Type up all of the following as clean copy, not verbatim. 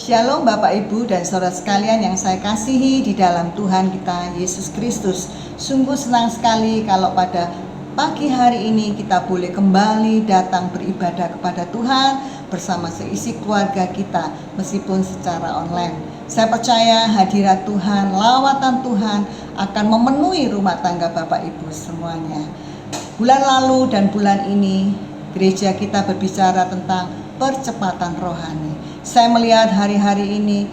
Shalom Bapak Ibu dan saudara sekalian yang saya kasihi di dalam Tuhan kita Yesus Kristus. Sungguh senang sekali kalau pada pagi hari ini kita boleh kembali datang beribadah kepada Tuhan bersama seisi keluarga kita meskipun secara online. Saya percaya hadirat Tuhan, lawatan Tuhan akan memenuhi rumah tangga Bapak Ibu semuanya. Bulan lalu dan bulan ini gereja kita berbicara tentang percepatan rohani. Saya melihat hari-hari ini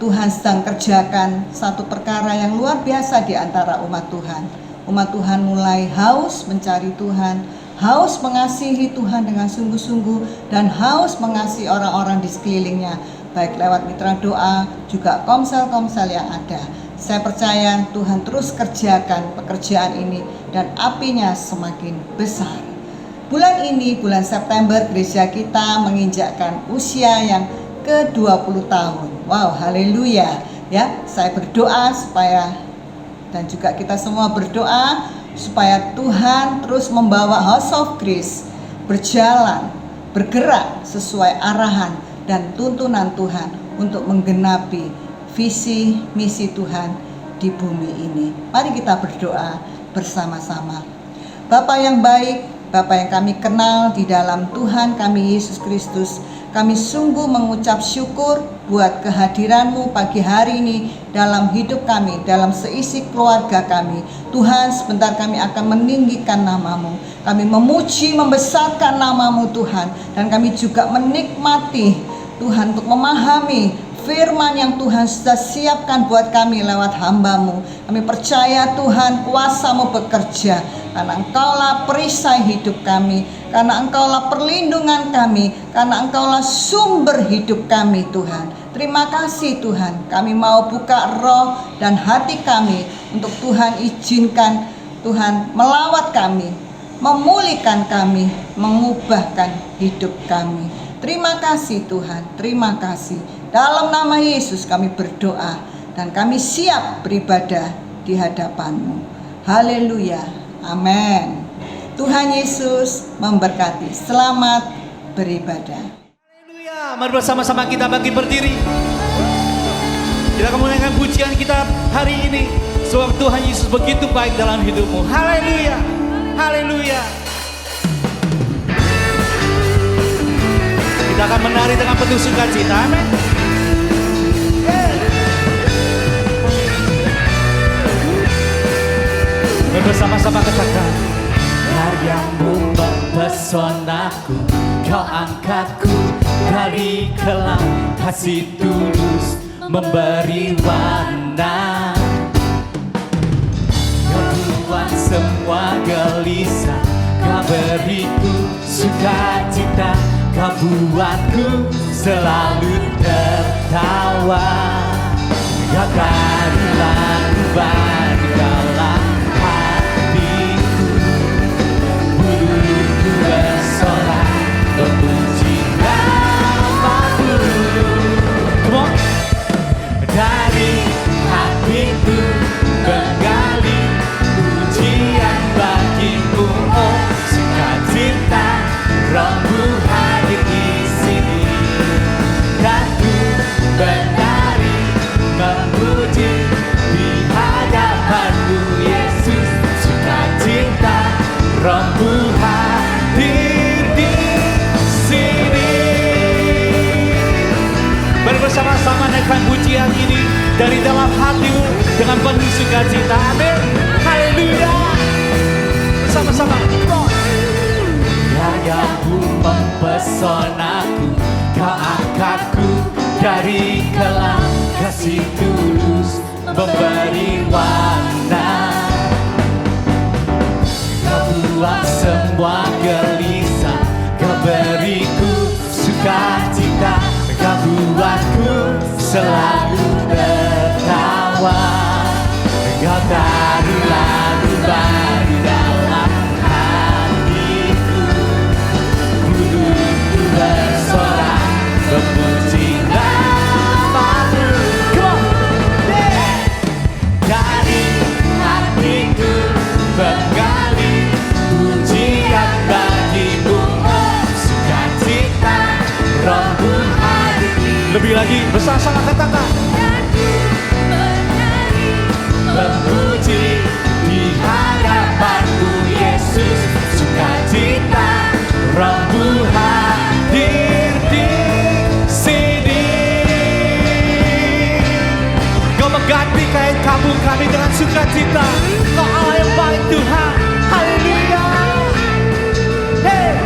Tuhan sedang kerjakan satu perkara yang luar biasa di antara umat Tuhan. Umat Tuhan mulai haus mencari Tuhan, haus mengasihi Tuhan dengan sungguh-sungguh, dan haus mengasihi orang-orang di sekelilingnya, baik lewat mitra doa, juga komsel-komsel yang ada. Saya percaya Tuhan terus kerjakan pekerjaan ini dan apinya semakin besar. Bulan ini, bulan September, gereja kita menginjakkan usia yang ke-20 tahun. Wow, haleluya. Ya, saya berdoa supaya, dan juga kita semua berdoa supaya Tuhan terus membawa House of Grace berjalan, bergerak sesuai arahan dan tuntunan Tuhan untuk menggenapi visi misi Tuhan di bumi ini. Mari kita berdoa bersama-sama. Bapa yang baik, Bapa yang kami kenal di dalam Tuhan kami Yesus Kristus, kami sungguh mengucap syukur buat kehadiran-Mu pagi hari ini dalam hidup kami, dalam seisi keluarga kami. Tuhan, sebentar kami akan meninggikan nama-Mu. Kami memuji, membesarkan nama-Mu Tuhan. Dan kami juga menikmati Tuhan untuk memahami firman yang Tuhan sudah siapkan buat kami lewat hamba-Mu. Kami percaya Tuhan kuasa-Mu bekerja, karena Engkaulah perisai hidup kami, karena Engkaulah perlindungan kami, karena Engkaulah sumber hidup kami Tuhan. Terima kasih Tuhan, kami mau buka roh dan hati kami untuk Tuhan izinkan Tuhan melawat kami, memulihkan kami, mengubahkan hidup kami. Terima kasih Tuhan, terima kasih. Dalam nama Yesus kami berdoa dan kami siap beribadah di hadapan-Mu. Haleluya, amin. Tuhan Yesus memberkati. Selamat beribadah. Haleluya, mari bersama-sama kita bangkit berdiri. Kita akan menaikkan pujian kita hari ini, sebab Tuhan Yesus begitu baik dalam hidupmu. Haleluya, haleluya. Kita akan menari dengan penuh sukacita. Amin. Bersama-sama katakan, karyamu mempesonaku, kau angkatku dari kelam, kasih tulus memberi warna. Kau buat semua gelisah, kau beriku sukacita, kau buatku selalu tertawa. Kau beri lagu baru dalam hatiku, buluku bersorak memuji namamu. Come on. Dari hatiku menggali pujian bagimu, oh sukacita, Rohmu hadir di sini. Dan ku menari memuji di hadapan-Mu Yesus, sukacita, Rohmu hadir di sini. Mari bersama-sama naikkan pujian ini dari dalam hatimu dengan penuh sukacita. Amin. Haleluya. Bersama-sama. Karyamu mempesonaku, kau angkatku dari kelam, kasih tulus memberi warna. Kau buat semua gelisah, kau beriku sukacita, kau buatku selalu tertawa. Kau taruh Lebih lagi bersama-sama katakan. Memuji di hadapan-Mu Yesus, sukacita Roh-Mu hadir di sini. Kau mengganti kain kabung kami dengan sukacita. Kau Allah yang baik Tuhan. Haleluya. Hey.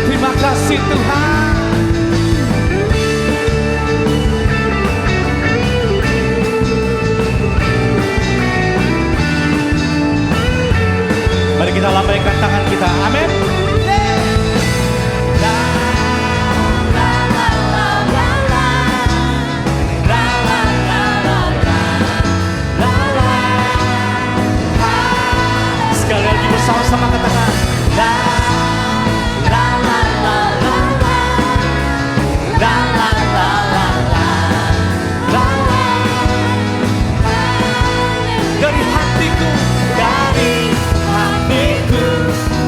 Terima kasih Tuhan. Mari kita lambaikan tangan kita. Amin. Sekali lagi bersama-sama katakan. Dari hatiku,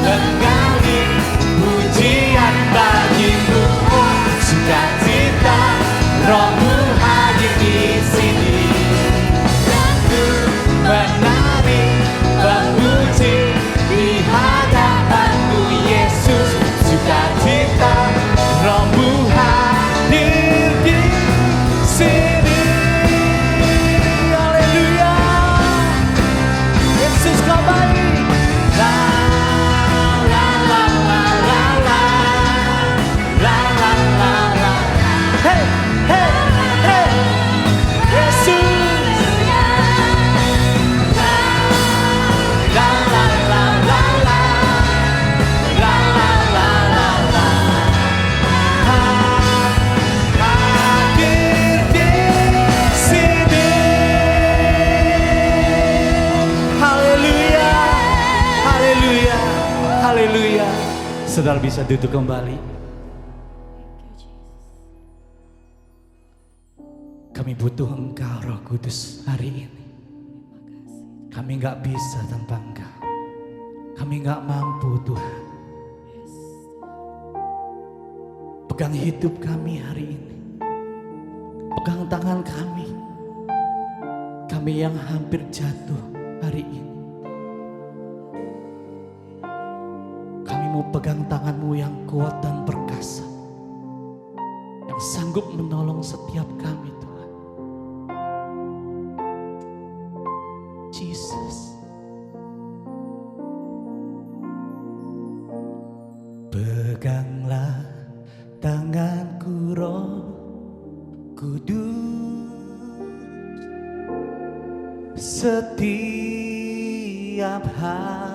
menggali pujian bagimu, sukacita Roh-Mu hadir di sini. Aku menari memuji di hadapan-Mu Yesus, sukacita Roh-Mu hadir di sini. Haleluya. Yesus kau baik. Haleluya. Saudara bisa duduk kembali. Kami butuh Engkau Roh Kudus hari ini. Kami gak bisa tanpa Engkau. Kami gak mampu Tuhan. Pegang hidup kami hari ini. Pegang tangan kami. Kami yang hampir jatuh hari ini. Mau pegang tangan-Mu yang kuat dan perkasa, yang sanggup menolong setiap kami Tuhan. Jesus. Peganglah tanganku Roh Kudus, setiap hari.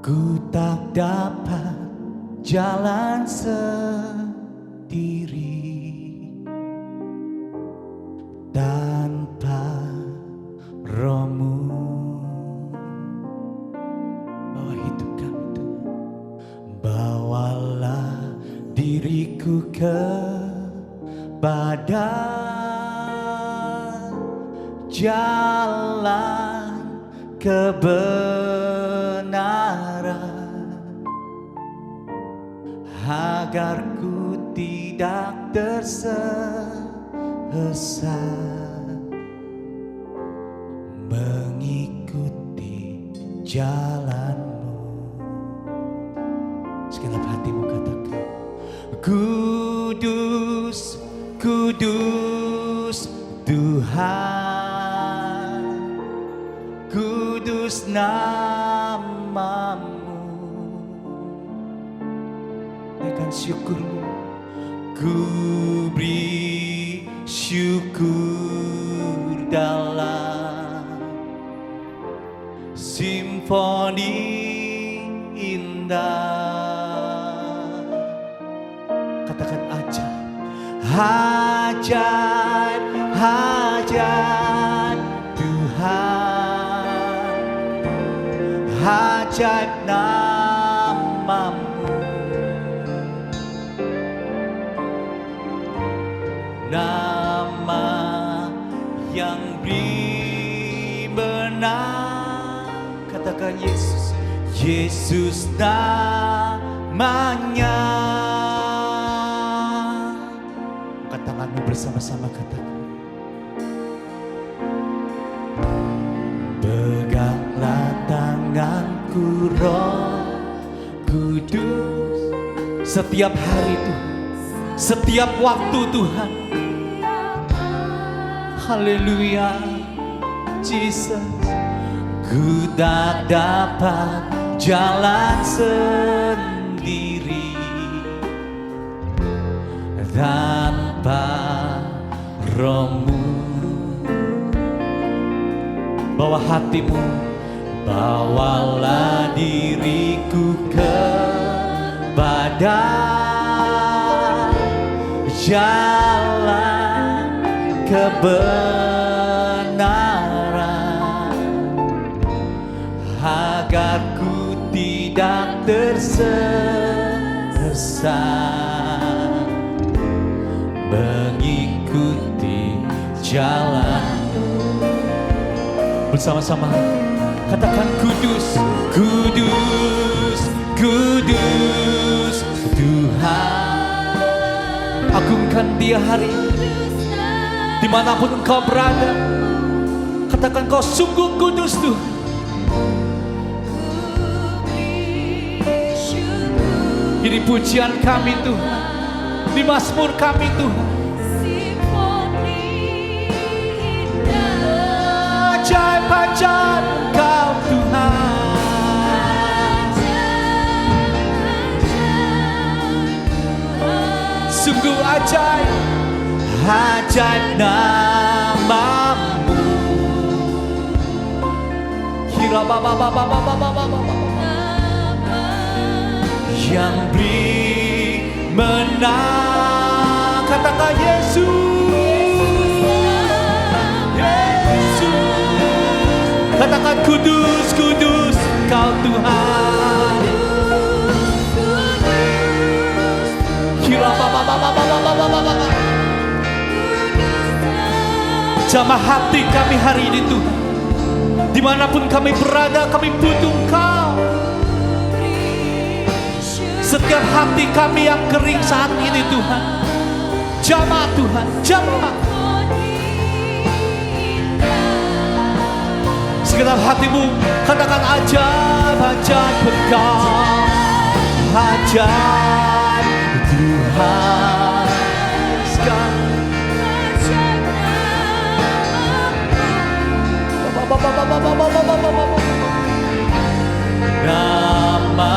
Ku tak dapat jalan sendiri tanpa Roh-Mu. Bawa hidup kami Tuhan. Bawalah diriku kepada jalan kebenaran, agar ku tidak tersesat, mengikuti jalan-Mu. Segenap hatimu katakan, Kudus, Kudus Tuhan, kudus nama-Mu. Dengan syukur-Mu ku beri syukur dalam simfoni indah. Katakan ajaib, ajaib, ajaib Tuhan, ajaib nama-Mu. Nama yang beri menang. Katakan Yesus. Yesus namanya. Angkat tanganmu bersama-sama, katakan. Peganglah tanganku, Roh Kudus. Setiap hari Tuhan, setiap waktu Tuhan. Haleluya, Jesus. Ku tak dapat jalan sendiri tanpa Roh-Mu. Bawa hatimu, bawalah diriku kepada jalan kebenaran, agar ku tidak tersesat, mengikuti jalan. Bersama-sama katakan, kudus, kudus, kudus Tuhan. Agungkan Dia hari ini, dimanapun engkau berada. Katakan, kau sungguh kudus Tuhan. Ini pujian kami Tuhan, ini mazmur kami Tuhan. Ajaib-ajaib Engkau Tuhan, sungguh ajaib, ajaib namamu. Kira yang beri menang. Katakan Yesus. Katakan, kudus, kudus Kau Tuhan. Jamah hati kami hari ini Tuhan. Dimanapun kami berada, kami butuh Engkau. Setiap hati kami yang kering saat ini Tuhan, jamah Tuhan, jamah. Segenap hatimu katakan, ajaib, ajaib Engkau, ajaib Tuhan. Nama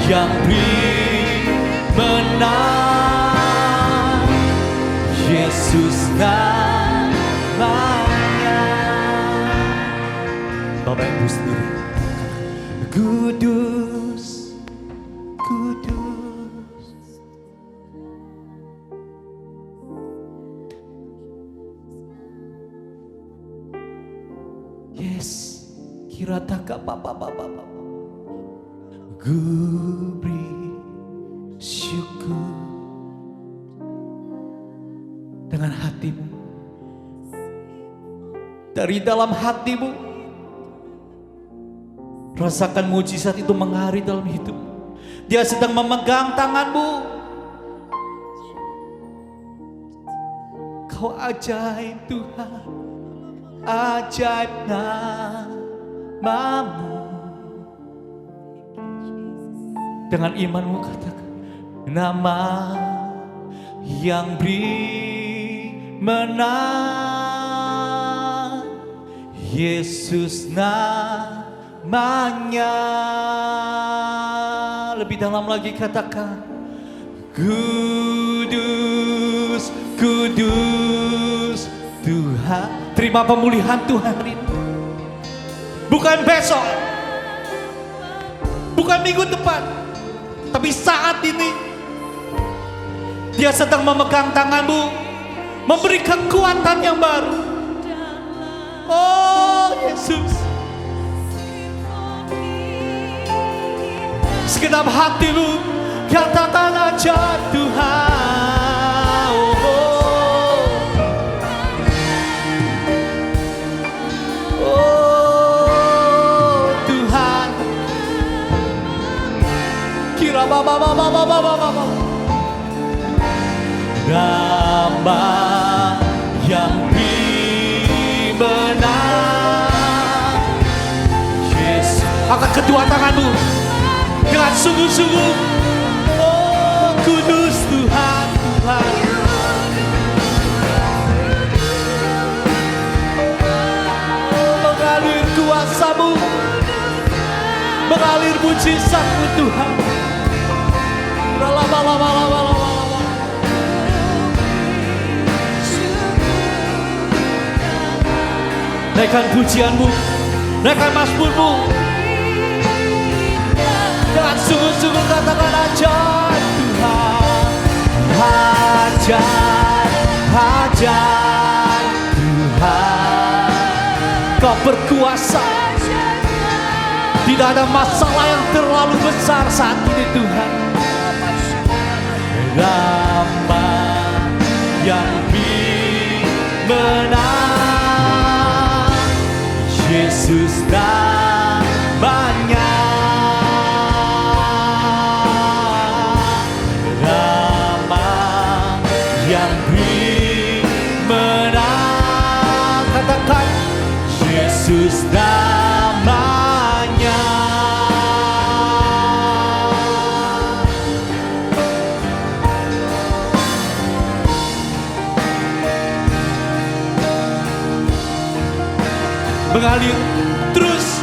yang beri menang, Yesus namanya. Bapak Ibu sendiri, kudus, kudus. Yes, kira tak apa. Ku beri syukur dengan hatimu, dari dalam hatimu. Rasakan mujizat itu mengalir dalam hidup. Dia sedang memegang tanganmu. Kau ajaib Tuhan, ajaib namamu. Dengan imanmu katakan, nama yang beri menang, Yesus namanya. Lebih dalam lagi katakan, kudus, kudus Tuhan. Terima pemulihan Tuhan hari ini. Bukan besok, bukan minggu depan, tapi saat ini Dia sedang memegang tanganmu, memberi kekuatan yang baru. Oh Yesus, segenap hatimu katakan aja Tuhan. Nama yang dimenang. Yesus, angkat kedua tanganmu dengan sungguh-sungguh. Oh kudus Tuhan, Tuhan. Mengalir kuasa-Mu, mengalir mujizat-Mu Tuhan. Naikkan pujian-Mu, naikkan mazmur-Mu. Dengan sungguh-sungguh katakan hajat Tuhan, hajat, hajat Tuhan. Kau berkuasa. Tidak ada masalah yang terlalu besar saat ini Tuhan. Nama yang dimenang, Yesus namanya. Nama yang dimenang, katakan Yesus namanya. Mengalir terus.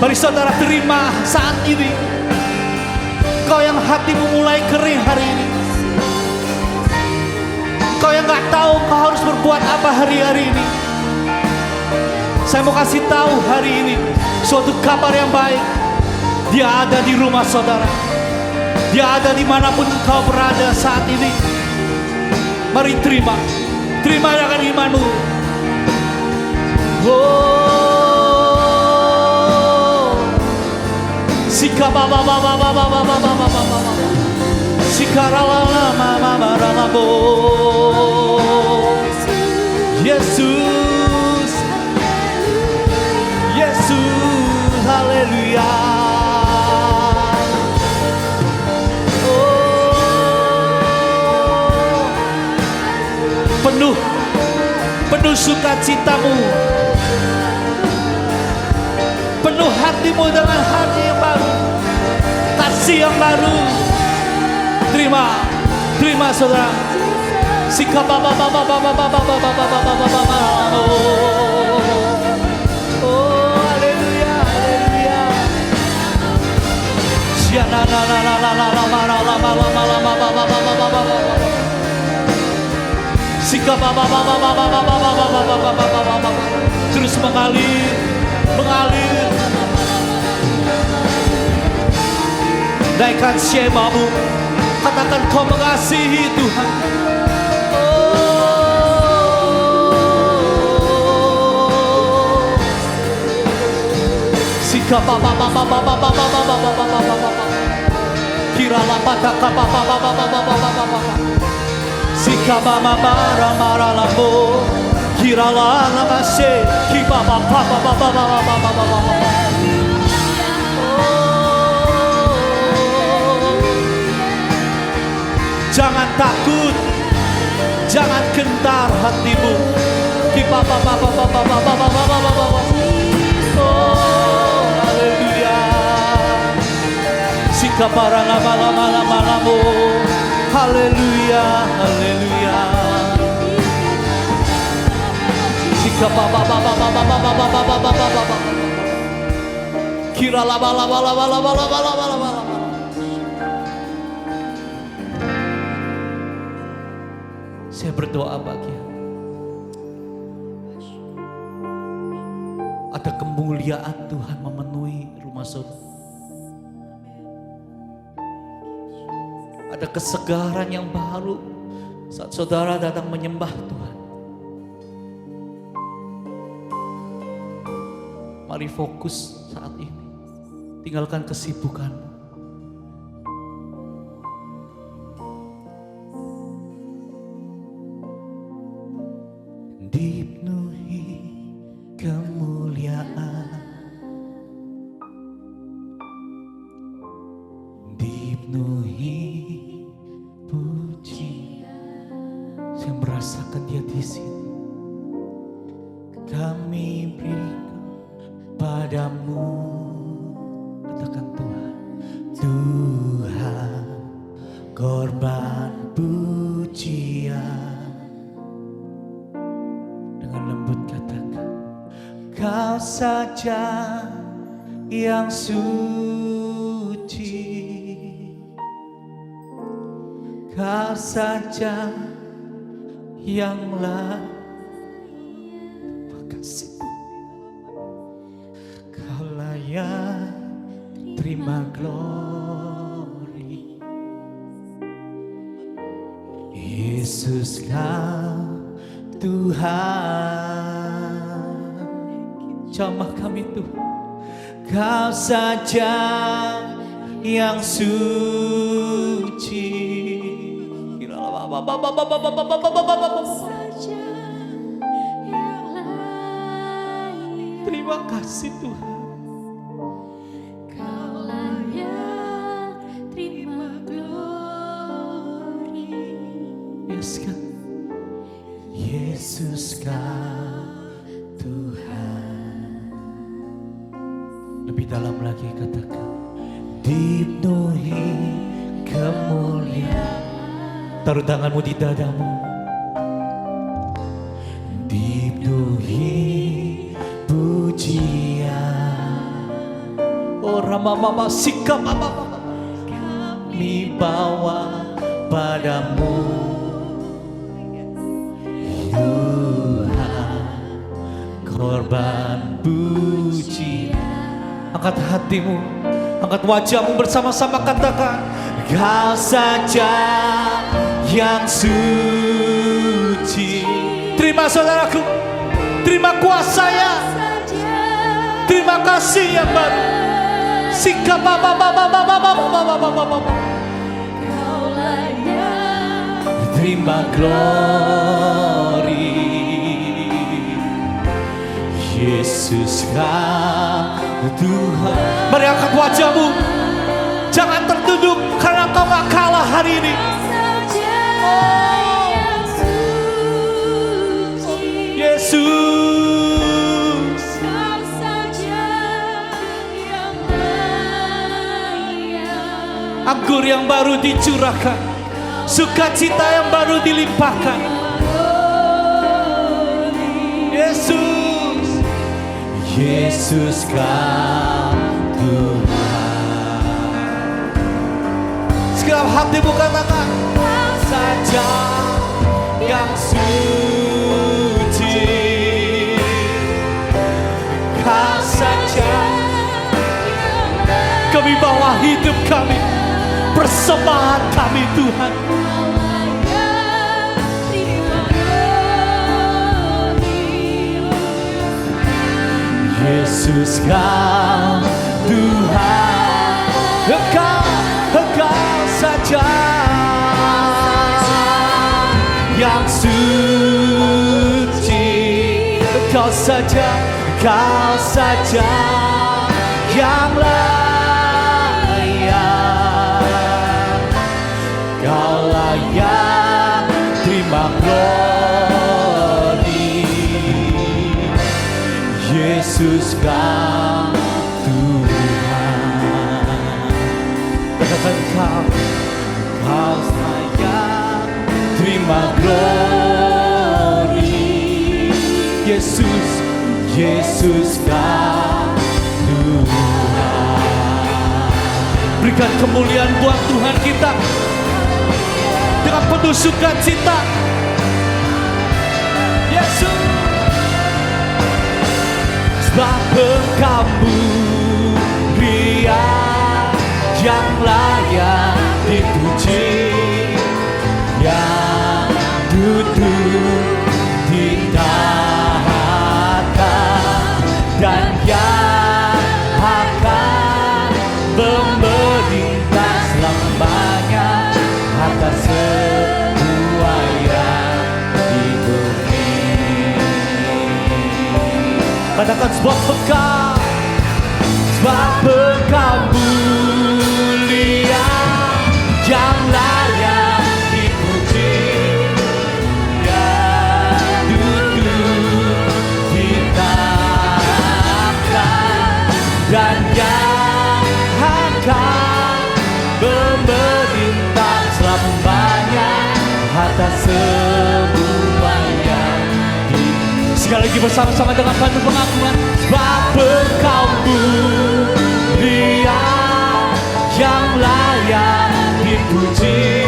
Mari saudara terima saat ini. Kau yang hatimu mulai kering hari ini, kau yang gak tahu kau harus berbuat apa hari-hari ini, saya mau kasih tahu hari ini suatu kabar yang baik. Dia ada di rumah saudara. Dia ada dimanapun kau berada saat ini. Mari terima. Terima dengan imanmu. Oh, Sika baba baba baba baba baba baba, Sika rala mama rala bo. Yesus, Yesus, haleluya. Oh, penuh sukacitamu, penuh hatimu dengan hati yang baru, kasih yang baru. Terima saudara. Sika baba baba baba baba baba baba baba. Oh haleluya, haleluya. Siana la la la la la la la la la la la la la. Sika baba baba baba baba baba baba. Terus mengalir. Naikkan syemamu, katakan kau mengasihi Tuhan. Oh, Sika baba baba baba baba baba baba. Kira la pataka baba baba baba baba. Sika baba mara mara lambo. Kira la mashe, kiba baba baba baba baba. Jangan takut, jangan gentar hatimu. Oh, haleluya. Sika para lama-lama-lama-lama. Haleluya, haleluya. Sika baba. Kira lama-lama-lama-lama-lama-lama. Saya berdoa bagimu. Ada kemuliaan Tuhan memenuhi rumah saudara. Ada kesegaran yang baru saat saudara datang menyembah Tuhan. Mari fokus saat ini. Tinggalkan kesibukan. Dipenuhi kemuliaan, dipenuhi yang merasakan dia di sini. Kami berikan padamu, katakan Tuhan, Tuhan, korban pujian. Dengan lembut katakan, Kau saja yang suci, Kau saja yang layak. Terima kasih, Kau layak terima glory. Yesus, Kau Tuhan, jamah kami Tuhan. Kau saja yang suci. Terima kasih Tuhan. Kau layak terima glory. Yes, kan? Yesus, Kau Tuhan. Lebih dalam lagi katakan, dipenuhi kemuliaan. Taruh tanganmu di dadamu. Dipenuhi pujian. Oh Rama sikap kami bawa padamu, Tuhan, korban pujian. Angkat hatimu, angkat wajahmu, bersama-sama katakan, Kau saja yang suci. Terima saudaraku, terima kuasa-Nya, terima kasih yang baru. Sikap terima glory. Yesus, Kau Tuhan. Mari angkat wajahmu, jangan tertunduk karena Kau gak kalah hari ini. Yesus, Kau saja yang layak. anggur yang baru dicurahkan, sukacita yang baru dilimpahkan. Yesus, Yesus, Kau Tuhan. Sekarang hatimu katakan, Kau saja yang suci, Kau saja. Kami bawa hidup kami, persembahan kami Tuhan. Yesus, Kau Tuhan, Engkau saja yang suci, Engkau saja yang layak, Kau layak terima glory. Yesus, Kau Tuhan. Katakan Kau sayang terima glory. Yesus, Kau Tuhan. Berikan kemuliaan buat Tuhan kita dengan penuh sukacita. Yesus, sebab Engkau mulia, yang layak dipuji, yang duduk di tahta dan yang akan memerintah selamanya atas semua yang di bumi. Katakan sebab Engkau mulia, yang layak dipuji, ditetapkan dan yang akan memerintah selamanya atas semuanya. Sekali lagi bersama-sama dengan padu pengakuan. Sebab Engkau Dia yang layak dipuji,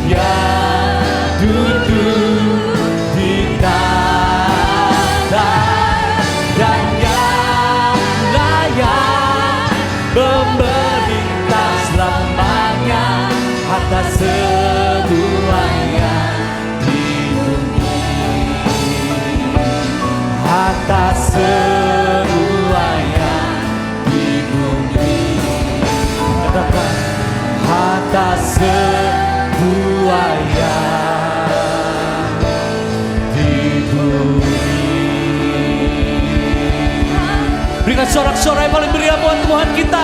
yang duduk di tahta dan yang layak memerintah selamanya atas semuanya di bumi, atas semuanya di bumi. Katakan atas semuanya di bumi. Berikan sorak-sorai yang paling meriah buat Tuhan kita.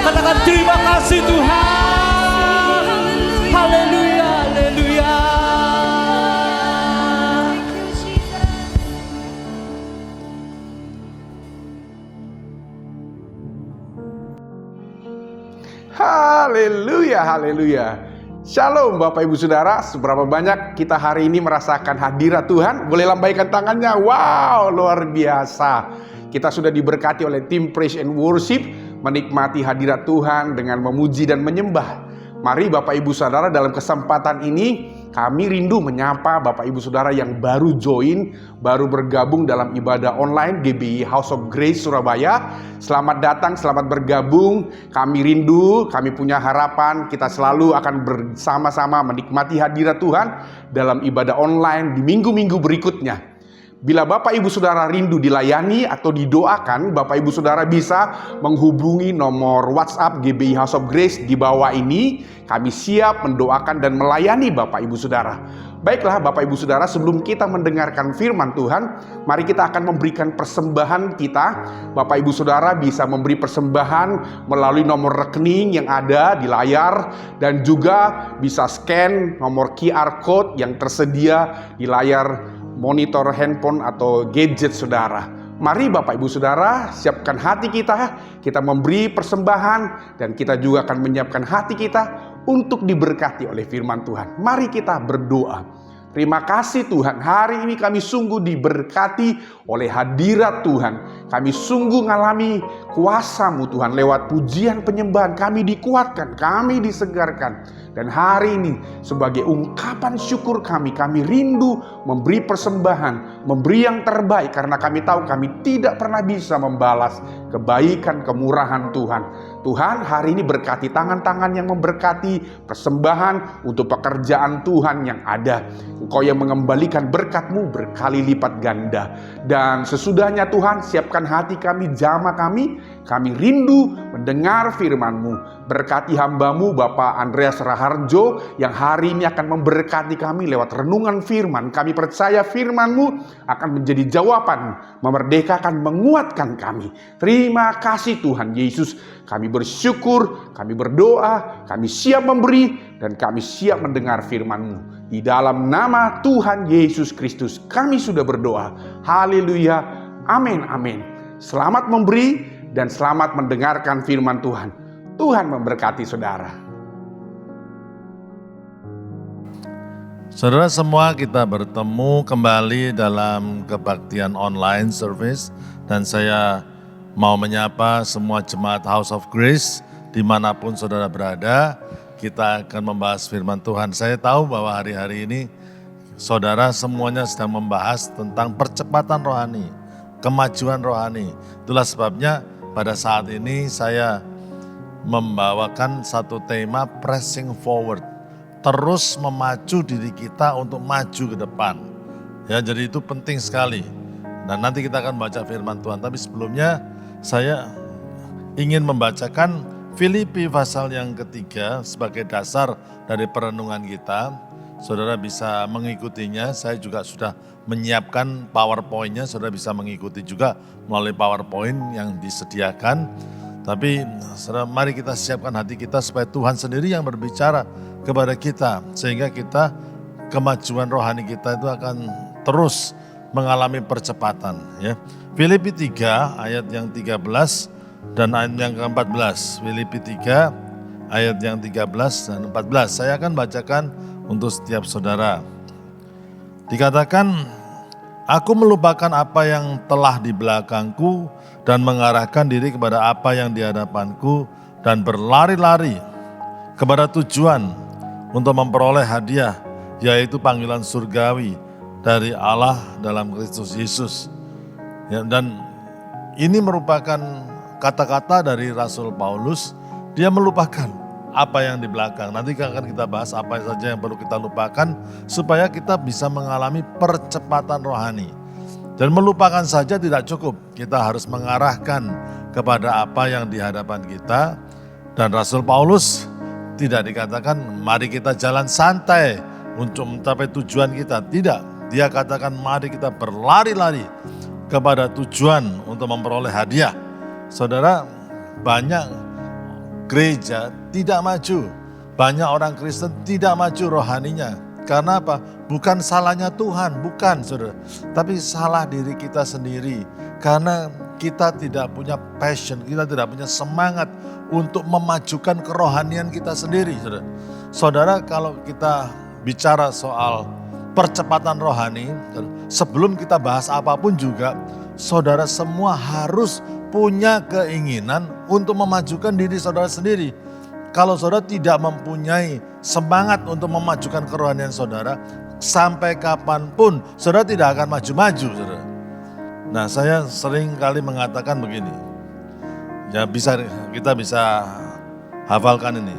Katakan terima kasih Tuhan. Haleluya, haleluya. Haleluya, haleluya. Shalom Bapak Ibu Saudara, seberapa banyak kita hari ini merasakan hadirat Tuhan? Boleh lambaikan tangannya, wow luar biasa. Kita sudah diberkati oleh tim Praise and Worship, menikmati hadirat Tuhan dengan memuji dan menyembah. Mari Bapak Ibu Saudara, dalam kesempatan ini kami rindu menyapa Bapak Ibu Saudara yang baru join, baru bergabung dalam ibadah online GBI House of Grace Surabaya. Selamat datang, selamat bergabung. Kami rindu, kami punya harapan kita selalu akan bersama-sama menikmati hadirat Tuhan dalam ibadah online di minggu-minggu berikutnya. Bila Bapak Ibu Saudara rindu dilayani atau didoakan, Bapak Ibu Saudara bisa menghubungi nomor WhatsApp GBI House of Grace di bawah ini. Kami siap mendoakan dan melayani Bapak Ibu Saudara. Baiklah Bapak Ibu Saudara, sebelum kita mendengarkan firman Tuhan, mari kita akan memberikan persembahan kita. Bapak Ibu Saudara bisa memberi persembahan melalui nomor rekening yang ada di layar, dan juga bisa scan nomor QR Code yang tersedia di layar monitor handphone atau gadget saudara. Mari Bapak Ibu Saudara, siapkan hati kita memberi persembahan, dan kita juga akan menyiapkan hati kita untuk diberkati oleh firman Tuhan. Mari kita berdoa. Terima kasih Tuhan, hari ini kami sungguh diberkati oleh hadirat Tuhan. Kami sungguh mengalami kuasa-Mu Tuhan, lewat pujian penyembahan kami dikuatkan, kami disegarkan. Dan hari ini sebagai ungkapan syukur kami rindu memberi persembahan, memberi yang terbaik, karena kami tahu kami tidak pernah bisa membalas kebaikan, kemurahan Tuhan. Tuhan, hari ini berkati tangan-tangan yang memberkati, persembahan untuk pekerjaan Tuhan yang ada. Engkau yang mengembalikan berkat-Mu berkali lipat ganda. Dan sesudahnya Tuhan, siapkan hati kami, jamah kami rindu mendengar firman-Mu. Berkati hamba-Mu Bapak Andreas Raharjo yang hari ini akan memberkati kami lewat renungan firman. Kami percaya firman-Mu akan menjadi jawaban, memerdekakan, menguatkan kami. Terima kasih Tuhan Yesus. Kami bersyukur, kami berdoa, kami siap memberi, dan kami siap mendengar firman-Mu. Di dalam nama Tuhan Yesus Kristus kami sudah berdoa. Haleluya, amin, amin. Selamat memberi dan selamat mendengarkan firman Tuhan. Tuhan memberkati saudara. Saudara semua, kita bertemu kembali dalam kebaktian online service, dan saya mau menyapa semua jemaat House of Grace dimanapun saudara berada. Kita akan membahas firman Tuhan. Saya tahu bahwa hari-hari ini saudara semuanya sedang membahas tentang percepatan rohani, kemajuan rohani. Itulah sebabnya pada saat ini saya membawakan satu tema pressing forward. Terus memacu diri kita untuk maju ke depan. Ya, jadi itu penting sekali. Dan nanti kita akan baca firman Tuhan. Tapi sebelumnya saya ingin membacakan Filipi pasal yang ketiga sebagai dasar dari perenungan kita. Saudara bisa mengikutinya, saya juga sudah menyiapkan PowerPoint-nya, saudara bisa mengikuti juga melalui PowerPoint yang disediakan. Tapi saudara, mari kita siapkan hati kita supaya Tuhan sendiri yang berbicara kepada kita, sehingga kita, kemajuan rohani kita itu akan terus mengalami percepatan. Ya. Filipi 3 ayat yang 13 dan ayat yang ke-14. Filipi 3 ayat yang 13 dan 14. Saya akan bacakan untuk setiap saudara. Dikatakan, aku melupakan apa yang telah di belakangku dan mengarahkan diri kepada apa yang di hadapanku dan berlari-lari kepada tujuan untuk memperoleh hadiah, yaitu panggilan surgawi dari Allah dalam Kristus Yesus. Ya, dan ini merupakan kata-kata dari Rasul Paulus, dia melupakan apa yang di belakang. Nanti akan kita bahas apa saja yang perlu kita lupakan supaya kita bisa mengalami percepatan rohani. Dan melupakan saja tidak cukup, kita harus mengarahkan kepada apa yang di hadapan kita. Dan Rasul Paulus tidak dikatakan mari kita jalan santai untuk mencapai tujuan kita. Tidak, dia katakan mari kita berlari-lari kepada tujuan untuk memperoleh hadiah. Saudara, banyak gereja tidak maju, banyak orang Kristen tidak maju rohaninya. Karena apa? Bukan salahnya Tuhan, bukan saudara. Tapi salah diri kita sendiri. Karena kita tidak punya passion, kita tidak punya semangat untuk memajukan kerohanian kita sendiri. Saudara, saudara kalau kita bicara soal percepatan rohani, sebelum kita bahas apapun juga, saudara semua harus punya keinginan untuk memajukan diri saudara sendiri. Kalau saudara tidak mempunyai semangat untuk memajukan kerohanian saudara, sampai kapanpun saudara tidak akan maju-maju. Saudara. Nah, saya sering kali mengatakan begini, ya kita bisa hafalkan ini.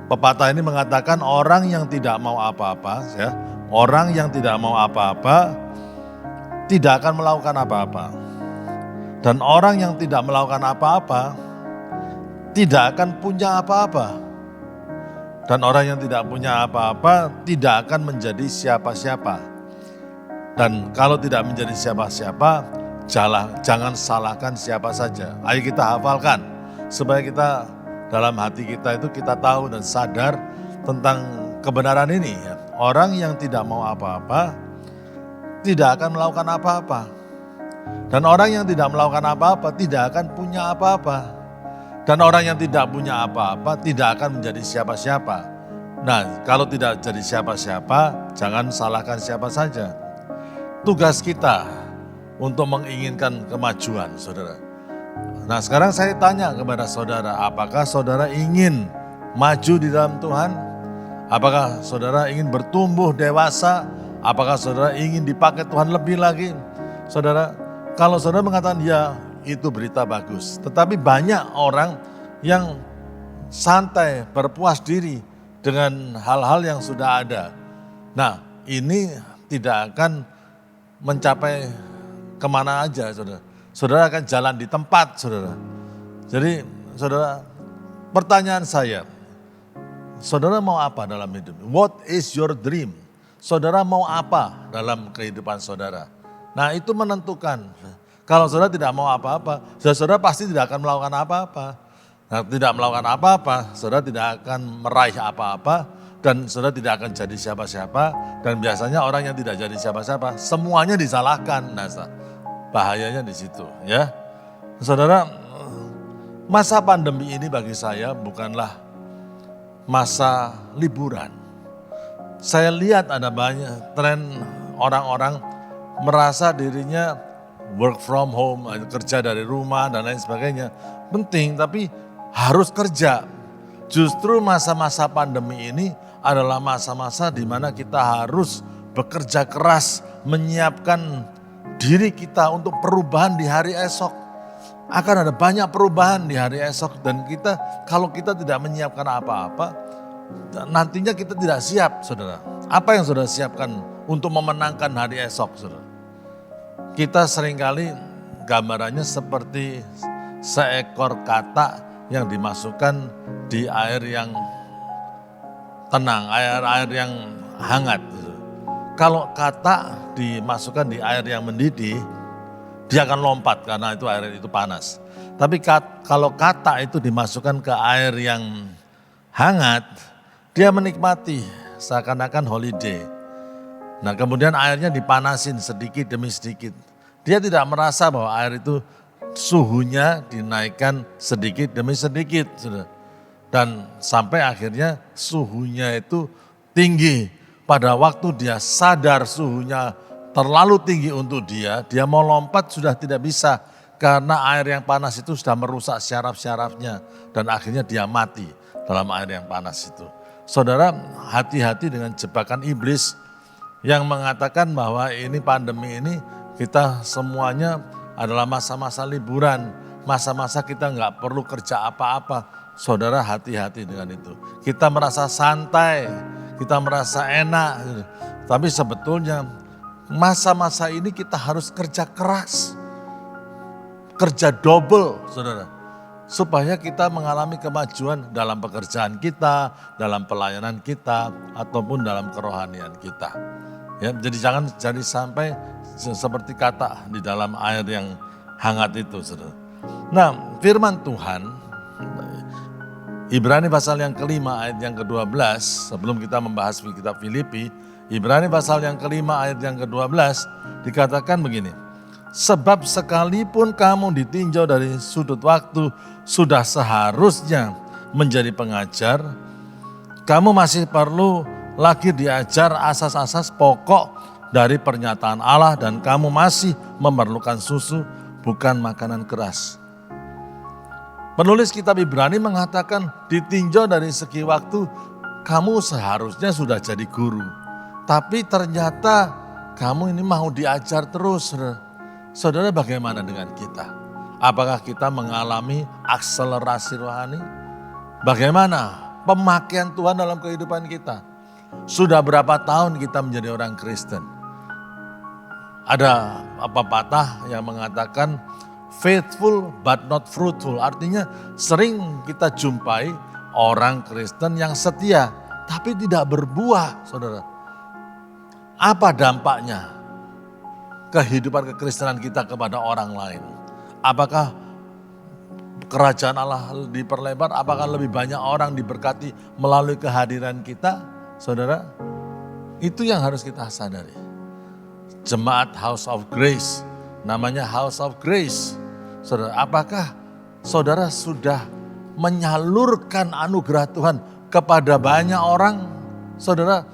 Pepatah ini mengatakan orang yang tidak mau apa-apa, ya, orang yang tidak mau apa-apa tidak akan melakukan apa-apa. Dan orang yang tidak melakukan apa-apa tidak akan punya apa-apa. Dan orang yang tidak punya apa-apa tidak akan menjadi siapa-siapa. Dan kalau tidak menjadi siapa-siapa, jangan salahkan siapa saja. Ayo kita hafalkan, supaya kita dalam hati kita itu kita tahu dan sadar tentang kebenaran ini. Orang yang tidak mau apa-apa, tidak akan melakukan apa-apa. Dan orang yang tidak melakukan apa-apa, tidak akan punya apa-apa. Dan orang yang tidak punya apa-apa tidak akan menjadi siapa-siapa. Nah, kalau tidak jadi siapa-siapa, jangan salahkan siapa saja. Tugas kita untuk menginginkan kemajuan, saudara. Nah, sekarang saya tanya kepada saudara, apakah saudara ingin maju di dalam Tuhan? Apakah saudara ingin bertumbuh dewasa? Apakah saudara ingin dipakai Tuhan lebih lagi? Saudara, kalau saudara mengatakan ya, itu berita bagus. Tetapi banyak orang yang santai, berpuas diri dengan hal-hal yang sudah ada. Nah, ini tidak akan mencapai kemana aja, saudara. Saudara akan jalan di tempat, saudara. Jadi, saudara, pertanyaan saya, saudara mau apa dalam hidup? What is your dream? Saudara mau apa dalam kehidupan saudara? Nah, itu menentukan. Kalau saudara tidak mau apa-apa, saudara pasti tidak akan melakukan apa-apa. Nah, tidak melakukan apa-apa, saudara tidak akan meraih apa-apa, dan saudara tidak akan jadi siapa-siapa. Dan biasanya orang yang tidak jadi siapa-siapa, semuanya disalahkan. Nah, bahayanya di situ, ya. Saudara, masa pandemi ini bagi saya bukanlah masa liburan. Saya lihat ada banyak tren orang-orang merasa dirinya work from home, kerja dari rumah dan lain sebagainya. Penting, tapi harus kerja. Justru masa-masa pandemi ini adalah masa-masa di mana kita harus bekerja keras menyiapkan diri kita untuk perubahan di hari esok. Akan ada banyak perubahan di hari esok dan kalau kita tidak menyiapkan apa-apa, nantinya kita tidak siap, saudara. Apa yang saudara siapkan untuk memenangkan hari esok, saudara? Kita seringkali gambarannya seperti seekor katak yang dimasukkan di air yang tenang, air yang hangat. Kalau katak dimasukkan di air yang mendidih, dia akan lompat karena itu air itu panas. Tapi kalau katak itu dimasukkan ke air yang hangat, dia menikmati seakan-akan holiday. Nah kemudian airnya dipanasin sedikit demi sedikit. Dia tidak merasa bahwa air itu suhunya dinaikkan sedikit demi sedikit. Dan sampai akhirnya suhunya itu tinggi. Pada waktu dia sadar suhunya terlalu tinggi untuk dia mau lompat sudah tidak bisa. Karena air yang panas itu sudah merusak syaraf-syarafnya. Dan akhirnya dia mati dalam air yang panas itu. Saudara, hati-hati dengan jebakan iblis yang mengatakan bahwa ini pandemi ini kita semuanya adalah masa-masa liburan. Masa-masa kita nggak perlu kerja apa-apa. Saudara, hati-hati dengan itu. Kita merasa santai, kita merasa enak. Tapi sebetulnya masa-masa ini kita harus kerja keras. Kerja double, saudara. Supaya kita mengalami kemajuan dalam pekerjaan kita, dalam pelayanan kita, ataupun dalam kerohanian kita. Ya, jadi jangan sampai seperti kata di dalam air yang hangat itu, saudara. Nah, firman Tuhan, Ibrani pasal yang kelima ayat yang ke-12, sebelum kita membahas kitab Filipi, Ibrani pasal yang kelima ayat yang ke-12 dikatakan begini. Sebab sekalipun kamu ditinjau dari sudut waktu sudah seharusnya menjadi pengajar, kamu masih perlu lagi diajar asas-asas pokok dari pernyataan Allah dan kamu masih memerlukan susu bukan makanan keras. Penulis kitab Ibrani mengatakan ditinjau dari segi waktu kamu seharusnya sudah jadi guru. Tapi ternyata kamu ini mau diajar terus. Saudara, bagaimana dengan kita? Apakah kita mengalami akselerasi rohani? Bagaimana pemakaian Tuhan dalam kehidupan kita? Sudah berapa tahun kita menjadi orang Kristen? Ada pepatah yang mengatakan faithful but not fruitful. Artinya sering kita jumpai orang Kristen yang setia tapi tidak berbuah, saudara. Apa dampaknya kehidupan kekristenan kita kepada orang lain? Apakah kerajaan Allah diperlebar? Apakah lebih banyak orang diberkati melalui kehadiran kita? Saudara, itu yang harus kita sadari. Jemaat House of Grace, namanya House of Grace. Saudara, apakah saudara sudah menyalurkan anugerah Tuhan kepada banyak orang? Saudara,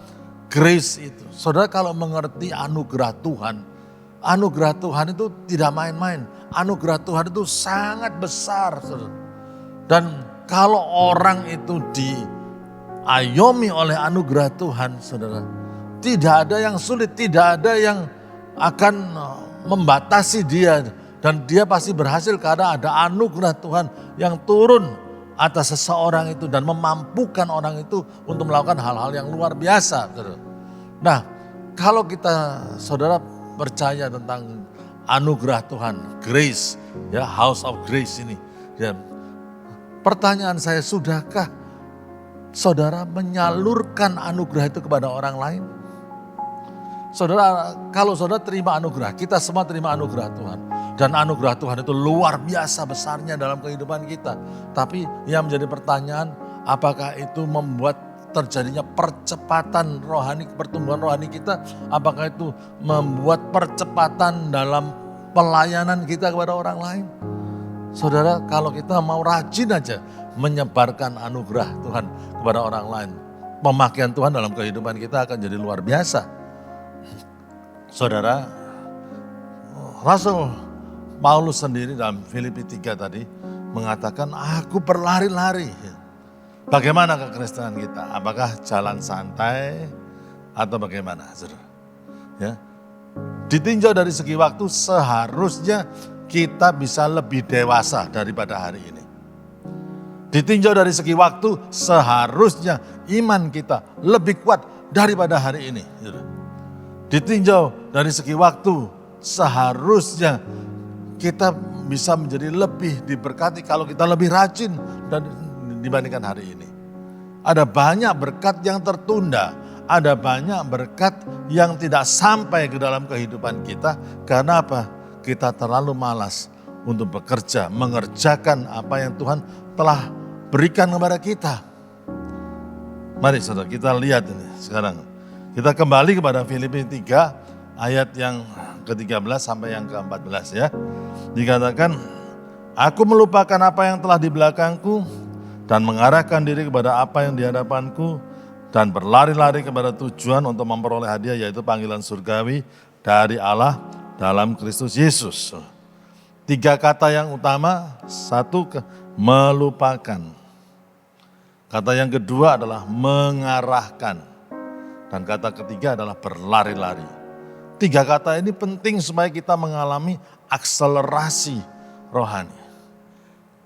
grace itu. Saudara kalau mengerti anugerah Tuhan itu tidak main-main. Anugerah Tuhan itu sangat besar. Saudara. Dan kalau orang itu diayomi oleh anugerah Tuhan, saudara, tidak ada yang sulit, tidak ada yang akan membatasi dia. Dan dia pasti berhasil karena ada anugerah Tuhan yang turun atas seseorang itu dan memampukan orang itu untuk melakukan hal-hal yang luar biasa. Saudara. Nah, kalau kita, saudara, percaya tentang anugerah Tuhan, grace, ya, House of Grace ini. Ya, pertanyaan saya, sudahkah saudara menyalurkan anugerah itu kepada orang lain? Saudara, kalau saudara terima anugerah, kita semua terima anugerah Tuhan. Dan anugerah Tuhan itu luar biasa besarnya dalam kehidupan kita. Tapi yang menjadi pertanyaan, apakah itu membuat terjadinya percepatan rohani, pertumbuhan rohani kita? Apakah itu membuat percepatan dalam pelayanan kita kepada orang lain? Saudara, kalau kita mau rajin aja menyebarkan anugerah Tuhan kepada orang lain, pemakaian Tuhan dalam kehidupan kita akan jadi luar biasa. Saudara, Rasul Paulus sendiri dalam Filipi 3 tadi mengatakan, aku berlari-lari. Bagaimana kekristenan kita? Apakah jalan santai atau bagaimana, saudara? Ya. Ditinjau dari segi waktu, seharusnya kita bisa lebih dewasa daripada hari ini. Ditinjau dari segi waktu, seharusnya iman kita lebih kuat daripada hari ini. Ditinjau dari segi waktu, seharusnya kita bisa menjadi lebih diberkati kalau kita lebih rajin dibandingkan hari ini. Ada banyak berkat yang tertunda, ada banyak berkat yang tidak sampai ke dalam kehidupan kita. Karena apa? Kita terlalu malas untuk bekerja, mengerjakan apa yang Tuhan telah berikan kepada kita. Mari saudara, kita lihat ini sekarang. Kita kembali kepada Filipi 3 ayat yang ke-13 sampai yang ke-14 ya. Dikatakan, aku melupakan apa yang telah di belakangku dan mengarahkan diri kepada apa yang di hadapanku dan berlari-lari kepada tujuan untuk memperoleh hadiah yaitu panggilan surgawi dari Allah dalam Kristus Yesus. 3 kata yang utama, satu melupakan. Kata yang kedua adalah mengarahkan. Dan kata ketiga adalah berlari-lari. 3 kata ini penting supaya kita mengalami akselerasi rohani.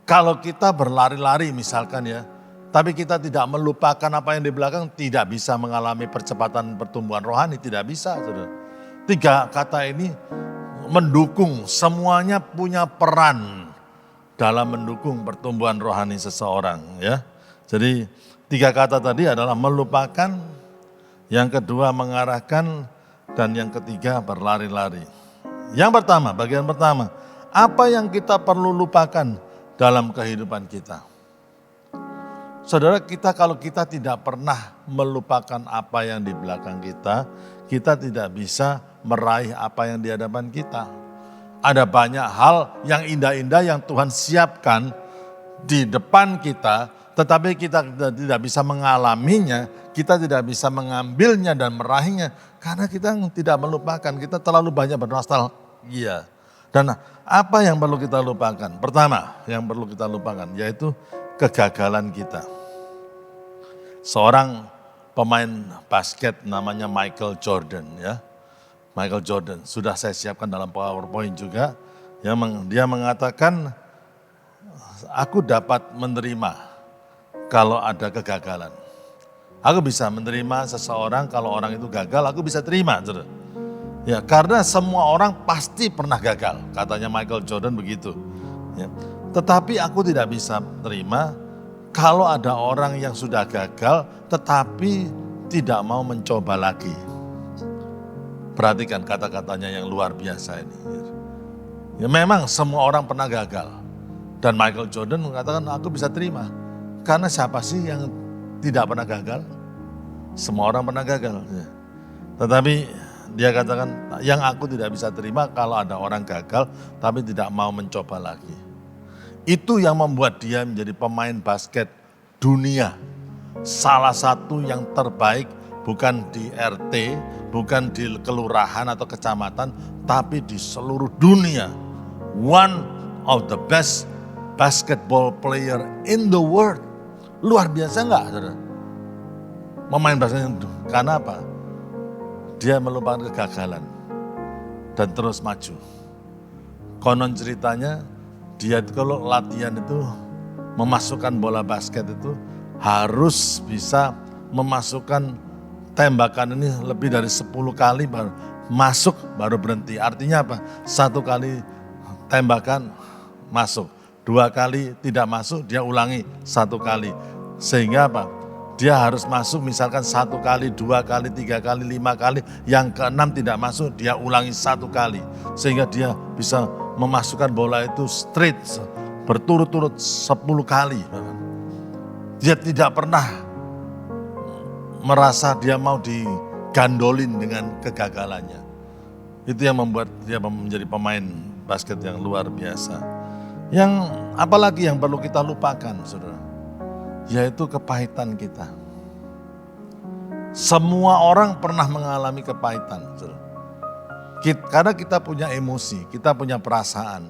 Kalau kita berlari-lari misalkan ya, tapi kita tidak melupakan apa yang di belakang, tidak bisa mengalami percepatan pertumbuhan rohani, tidak bisa. Saudara. 3 kata ini mendukung, semuanya punya peran dalam mendukung pertumbuhan rohani seseorang ya. Jadi 3 kata tadi adalah melupakan, yang kedua mengarahkan, dan yang ketiga berlari-lari. Yang pertama, bagian pertama, apa yang kita perlu lupakan dalam kehidupan kita? Saudara, kalau kita tidak pernah melupakan apa yang di belakang kita tidak bisa meraih apa yang di hadapan kita. Ada banyak hal yang indah-indah yang Tuhan siapkan di depan kita, tetapi kita tidak bisa mengalaminya, kita tidak bisa mengambilnya dan meraihnya, karena kita tidak melupakan, kita terlalu banyak bernostalgia. Dan apa yang perlu kita lupakan? Pertama yang perlu kita lupakan yaitu kegagalan kita. Seorang pemain basket namanya Michael Jordan ya. Michael Jordan, sudah saya siapkan dalam PowerPoint juga. Ya, dia mengatakan, aku dapat menerima kalau ada kegagalan. Aku bisa menerima seseorang kalau orang itu gagal, aku bisa terima. Ya, karena semua orang pasti pernah gagal, katanya Michael Jordan begitu. Ya. Tetapi aku tidak bisa terima kalau ada orang yang sudah gagal tetapi tidak mau mencoba lagi. Perhatikan kata-katanya yang luar biasa ini. Ya, memang semua orang pernah gagal. Dan Michael Jordan mengatakan aku bisa terima. Karena siapa sih yang tidak pernah gagal? Semua orang pernah gagal. Tetapi dia katakan, yang aku tidak bisa terima kalau ada orang gagal tapi tidak mau mencoba lagi. Itu yang membuat dia menjadi pemain basket dunia. Salah satu yang terbaik bukan di RT, bukan di kelurahan atau kecamatan, tapi di seluruh dunia. One of the best basketball player in the world. Luar biasa enggak, saudara? Memain basket itu. Karena apa? Dia melupakan kegagalan dan terus maju. Konon ceritanya, dia kalau latihan itu memasukkan bola basket itu harus bisa memasukkan tembakan ini lebih dari 10 kali baru masuk, baru berhenti. Artinya apa? 1 kali tembakan masuk. 2 kali tidak masuk, dia ulangi 1 kali. Sehingga apa? Dia harus masuk misalkan 1 kali, 2 kali, 3 kali, 5 kali. Yang ke-6 tidak masuk, dia ulangi 1 kali. Sehingga dia bisa memasukkan bola itu straight, berturut-turut 10 kali. Dia tidak pernah merasa dia mau digandolin dengan kegagalannya. Itu yang membuat dia menjadi pemain basket yang luar biasa. Yang apalagi yang perlu kita lupakan, saudara, yaitu kepahitan kita. Semua orang pernah mengalami kepahitan, saudara. Karena kita punya emosi, kita punya perasaan.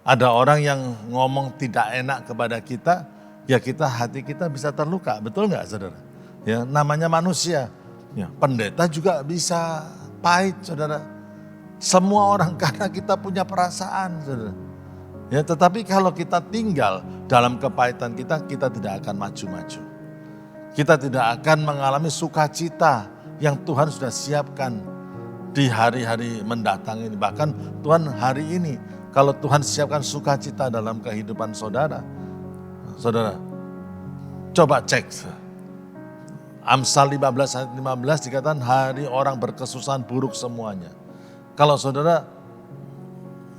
Ada orang yang ngomong tidak enak kepada kita, ya hati kita bisa terluka, betul nggak, saudara? Ya, namanya manusia. Ya, pendeta juga bisa pahit, saudara. Semua orang karena kita punya perasaan, saudara. Ya, tetapi kalau kita tinggal dalam kepahitan kita tidak akan maju-maju. Kita tidak akan mengalami sukacita yang Tuhan sudah siapkan di hari-hari mendatang ini. Bahkan Tuhan hari ini, kalau Tuhan siapkan sukacita dalam kehidupan saudara, saudara, coba cek. Amsal 15 ayat 15 dikatakan hari orang berkesusahan buruk semuanya. Kalau saudara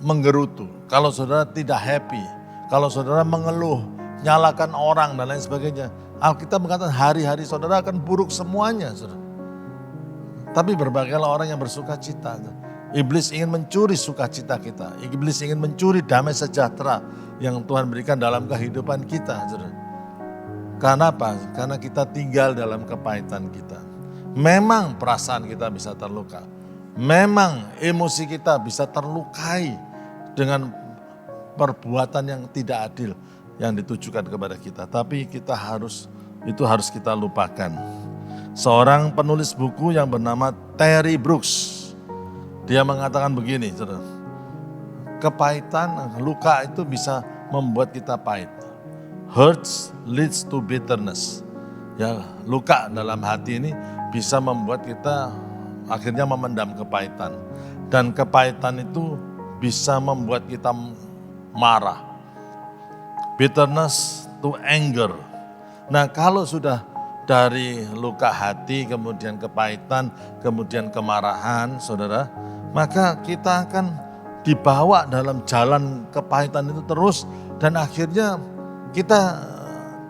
menggerutu, kalau saudara tidak happy, kalau saudara mengeluh, nyalakan orang dan lain sebagainya, Alkitab mengatakan hari-hari saudara akan buruk semuanya. Saudara. Tapi berbagailah orang yang bersuka cita. Iblis ingin mencuri sukacita kita. Iblis ingin mencuri damai sejahtera yang Tuhan berikan dalam kehidupan kita. Karena apa? Karena kita tinggal dalam kepahitan kita. Memang perasaan kita bisa terluka. Memang emosi kita bisa terlukai dengan perbuatan yang tidak adil yang ditujukan kepada kita. Tapi itu harus kita lupakan. Seorang penulis buku yang bernama Terry Brooks, dia mengatakan begini, saudara. Kepahitan, luka itu bisa membuat kita pahit. Hurts leads to bitterness. Ya, luka dalam hati ini bisa membuat kita akhirnya memendam kepahitan. Dan kepahitan itu bisa membuat kita marah. Bitterness to anger. Nah, kalau sudah dari luka hati, kemudian kepahitan, kemudian kemarahan, saudara, maka kita akan dibawa dalam jalan kepahitan itu terus, dan akhirnya kita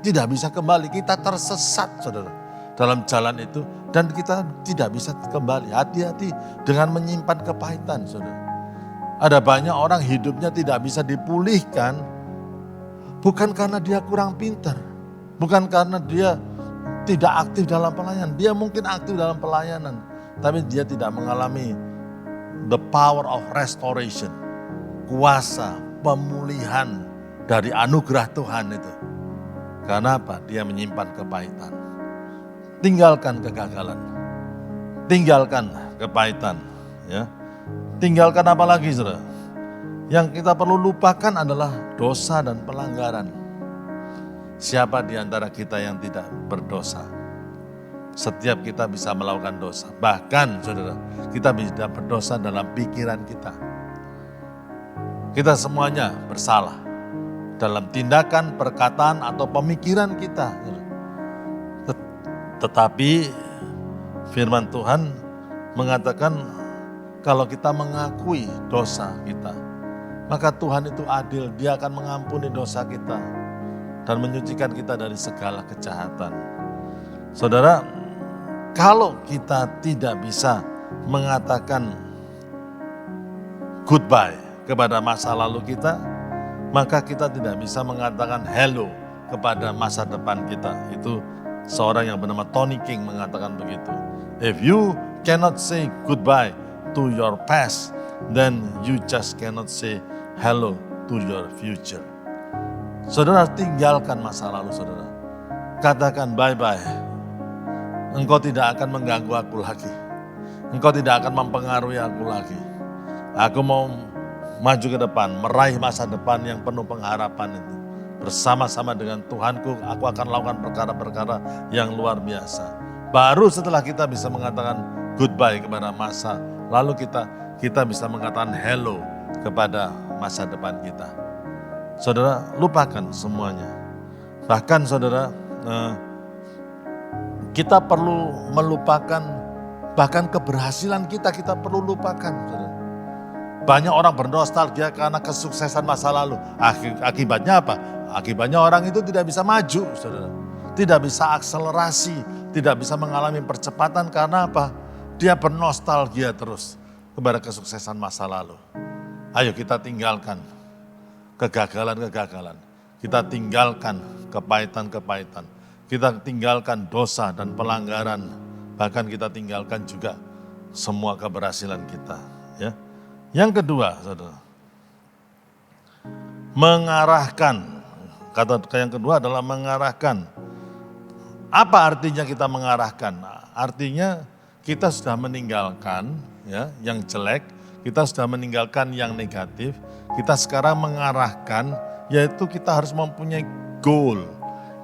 tidak bisa kembali, kita tersesat, saudara, dalam jalan itu, dan kita tidak bisa kembali. Hati-hati dengan menyimpan kepahitan, saudara. Ada banyak orang hidupnya tidak bisa dipulihkan, bukan karena dia kurang pintar, bukan karena dia tidak aktif dalam pelayanan. Dia mungkin aktif dalam pelayanan, tapi dia tidak mengalami the power of restoration, kuasa pemulihan dari anugerah Tuhan itu. Karena apa? Dia menyimpan kepahitan. Tinggalkan kegagalan, tinggalkan kepahitan, ya. Tinggalkan apa lagi, saudara? Yang kita perlu lupakan adalah dosa dan pelanggaran. Siapa di antara kita yang tidak berdosa? Setiap kita bisa melakukan dosa. Bahkan, saudara, kita bisa berdosa dalam pikiran kita. Kita semuanya bersalah dalam tindakan, perkataan, atau pemikiran kita. Tetapi firman Tuhan mengatakan kalau kita mengakui dosa kita, maka Tuhan itu adil. Dia akan mengampuni dosa kita dan menyucikan kita dari segala kejahatan. Saudara, kalau kita tidak bisa mengatakan goodbye kepada masa lalu kita, maka kita tidak bisa mengatakan hello kepada masa depan kita. Itu seorang yang bernama Tony King mengatakan begitu. If you cannot say goodbye to your past, then you just cannot say hello to your future. Saudara, tinggalkan masa lalu, saudara. Katakan bye-bye. Engkau tidak akan mengganggu aku lagi. Engkau tidak akan mempengaruhi aku lagi. Aku mau maju ke depan, meraih masa depan yang penuh pengharapan itu. Bersama-sama dengan Tuhanku, aku akan lakukan perkara-perkara yang luar biasa. Baru setelah kita bisa mengatakan goodbye kepada masa lalu kita bisa mengatakan hello kepada masa depan kita. Saudara, lupakan semuanya. Bahkan saudara, kita perlu melupakan bahkan keberhasilan kita perlu lupakan. Saudara. Banyak orang bernostalgia karena kesuksesan masa lalu. Akibatnya apa? Akibatnya orang itu tidak bisa maju, saudara. Tidak bisa akselerasi, tidak bisa mengalami percepatan karena apa? Dia bernostalgia terus kepada kesuksesan masa lalu. Ayo kita tinggalkan kegagalan-kegagalan. Kita tinggalkan kepahitan-kepahitan. Kita tinggalkan dosa dan pelanggaran. Bahkan kita tinggalkan juga semua keberhasilan kita. Ya. Yang kedua, saudara, mengarahkan. Kata yang kedua adalah mengarahkan. Apa artinya kita mengarahkan? Artinya kita sudah meninggalkan ya yang jelek, kita sudah meninggalkan yang negatif. Kita sekarang mengarahkan, yaitu kita harus mempunyai goal.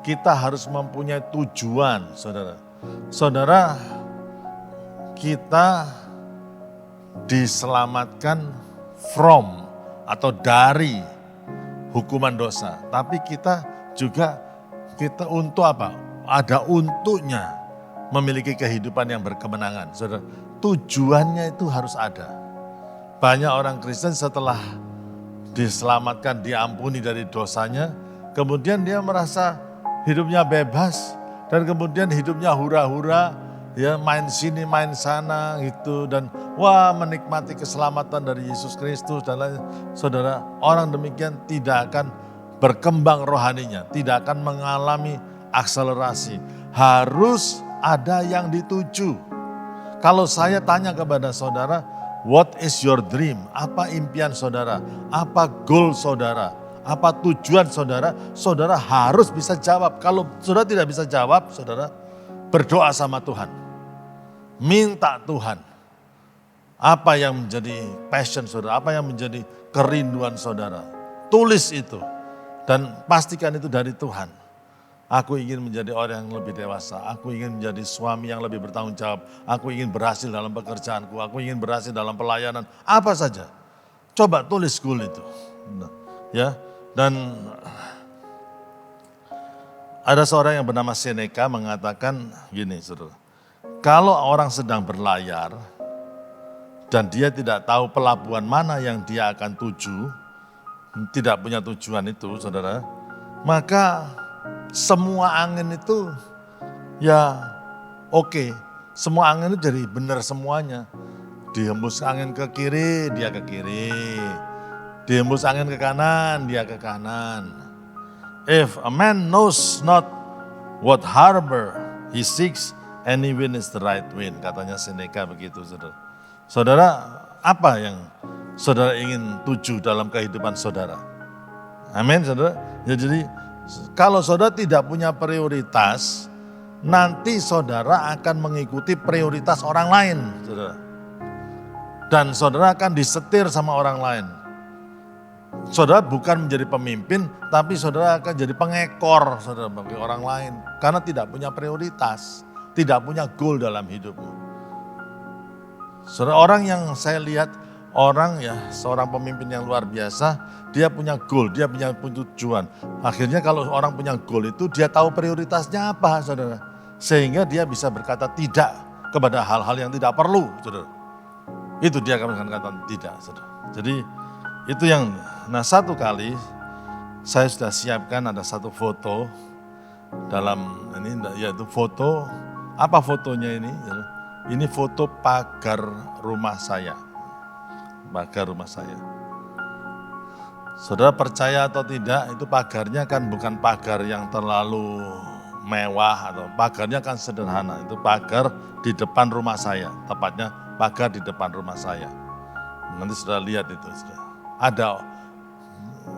Kita harus mempunyai tujuan, saudara. Saudara, kita diselamatkan from atau dari hukuman dosa. Tapi kita untuk apa? Ada untuknya memiliki kehidupan yang berkemenangan. Saudara, tujuannya itu harus ada. Banyak orang Kristen setelah diselamatkan, diampuni dari dosanya, kemudian dia merasa hidupnya bebas dan kemudian hidupnya hura-hura, ya main sini, main sana gitu, dan wah menikmati keselamatan dari Yesus Kristus dan lain. Saudara, orang demikian tidak akan berkembang rohaninya, tidak akan mengalami akselerasi. Harus ada yang dituju. Kalau saya tanya kepada saudara, what is your dream? Apa impian saudara? Apa goal saudara? Apa tujuan saudara? Saudara harus bisa jawab. Kalau saudara tidak bisa jawab, saudara berdoa sama Tuhan. Minta Tuhan. Apa yang menjadi passion saudara? Apa yang menjadi kerinduan saudara? Tulis itu. Dan pastikan itu dari Tuhan. Aku ingin menjadi orang yang lebih dewasa. Aku ingin menjadi suami yang lebih bertanggung jawab. Aku ingin berhasil dalam pekerjaanku. Aku ingin berhasil dalam pelayanan. Apa saja. Coba tulis goal itu. Ya. Dan ada seorang yang bernama Seneca mengatakan gini, saudara. Kalau orang sedang berlayar dan dia tidak tahu pelabuhan mana yang dia akan tuju, tidak punya tujuan itu, saudara, maka semua angin itu ya oke. Semua angin itu jadi benar semuanya. Dihembus angin ke kiri, dia ke kiri. Dihembus angin ke kanan, dia ke kanan. If a man knows not what harbor he seeks, any wind is the right wind. Katanya Seneca begitu, saudara. Saudara, apa yang saudara ingin tuju dalam kehidupan saudara? Amin, saudara. Ya, jadi kalau saudara tidak punya prioritas, nanti saudara akan mengikuti prioritas orang lain, saudara. Dan saudara akan disetir sama orang lain. Saudara bukan menjadi pemimpin, tapi saudara akan jadi pengekor saudara bagi orang lain. Karena tidak punya prioritas, tidak punya goal dalam hidupmu. Saudara, orang yang saya lihat, orang ya seorang pemimpin yang luar biasa, dia punya goal, dia punya tujuan. Akhirnya kalau orang punya goal itu, dia tahu prioritasnya apa, saudara. Sehingga dia bisa berkata tidak kepada hal-hal yang tidak perlu, saudara. Itu dia akan katakan tidak, saudara. Jadi itu yang, nah satu kali saya sudah siapkan ada satu foto dalam ini, yaitu foto, apa fotonya ini? Ini foto pagar rumah saya. Pagar rumah saya. Saudara percaya atau tidak, itu pagarnya kan bukan pagar yang terlalu mewah, atau pagarnya kan sederhana. Itu pagar di depan rumah saya, tepatnya pagar di depan rumah saya. Nanti sudah lihat itu. Ada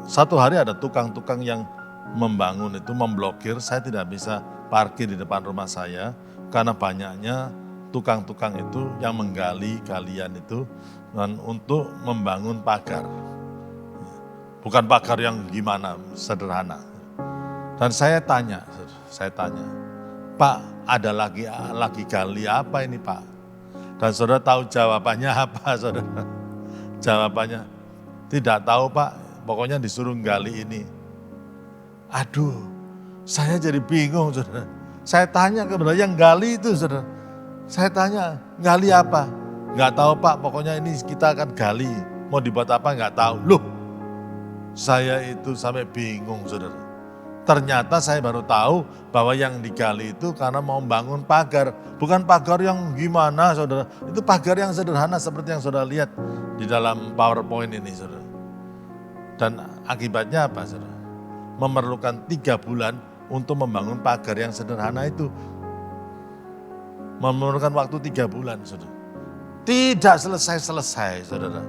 satu hari ada tukang-tukang yang membangun itu, memblokir, saya tidak bisa parkir di depan rumah saya karena banyaknya tukang-tukang itu yang menggali galian itu dan untuk membangun pagar. Bukan pagar yang gimana, sederhana. Dan saya tanya, Pak, ada lagi gali apa ini Pak? Dan saudara tahu jawabannya apa, saudara? Jawabannya, tidak tahu Pak, pokoknya disuruh gali ini. Aduh, saya jadi bingung, saudara. Saya tanya kepada yang gali itu, saudara. Saya tanya, gali apa? Nggak tahu Pak, pokoknya ini kita akan gali. Mau dibuat apa nggak tahu. Loh, saya itu sampai bingung, saudara. Ternyata saya baru tahu bahwa yang digali itu karena mau membangun pagar. Bukan pagar yang gimana, saudara. Itu pagar yang sederhana seperti yang saudara lihat di dalam PowerPoint ini, saudara. Dan akibatnya apa, saudara? Memerlukan 3 bulan untuk membangun pagar yang sederhana itu. Memerlukan waktu 3 bulan, saudara. Tidak selesai-selesai, saudara.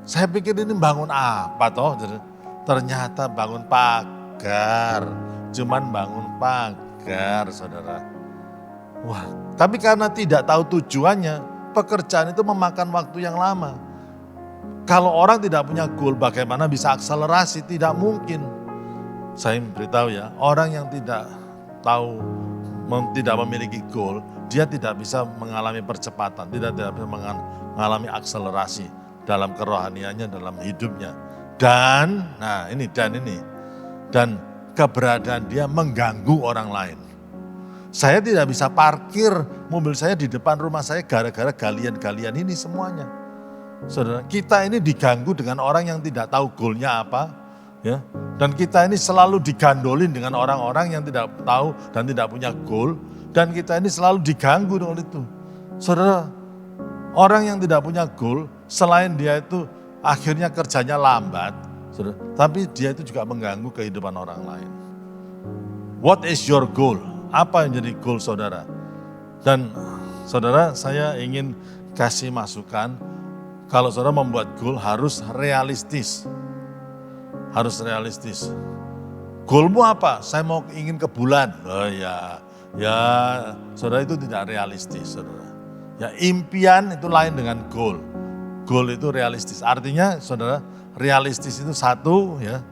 Saya pikir ini bangun apa toh, saudara? Ternyata bangun pagar. Cuman bangun pagar, saudara. Wah, tapi karena tidak tahu tujuannya, pekerjaan itu memakan waktu yang lama. Kalau orang tidak punya goal, bagaimana bisa akselerasi? Tidak mungkin. Saya beritahu ya, orang yang tidak tahu, tidak memiliki goal, dia tidak bisa mengalami percepatan, tidak bisa mengalami akselerasi dalam kerohaniannya, dalam hidupnya. Dan keberadaan dia mengganggu orang lain. Saya tidak bisa parkir mobil saya di depan rumah saya gara-gara galian-galian ini semuanya. Saudara, kita ini diganggu dengan orang yang tidak tahu goalnya apa, ya. Dan kita ini selalu digandolin dengan orang-orang yang tidak tahu dan tidak punya goal, Dan kita ini selalu diganggu dengan itu. Saudara, orang yang tidak punya goal, selain dia itu akhirnya kerjanya lambat, saudara, tapi dia itu juga mengganggu kehidupan orang lain. What is your goal? Apa yang jadi goal saudara? Dan saudara, saya ingin kasih masukan, kalau saudara membuat goal harus realistis. Harus realistis. Goalmu apa? Saya mau ingin ke bulan. Oh ya saudara, itu tidak realistis saudara. Ya, impian itu lain dengan goal. Goal itu realistis. Artinya saudara, realistis itu satu ya,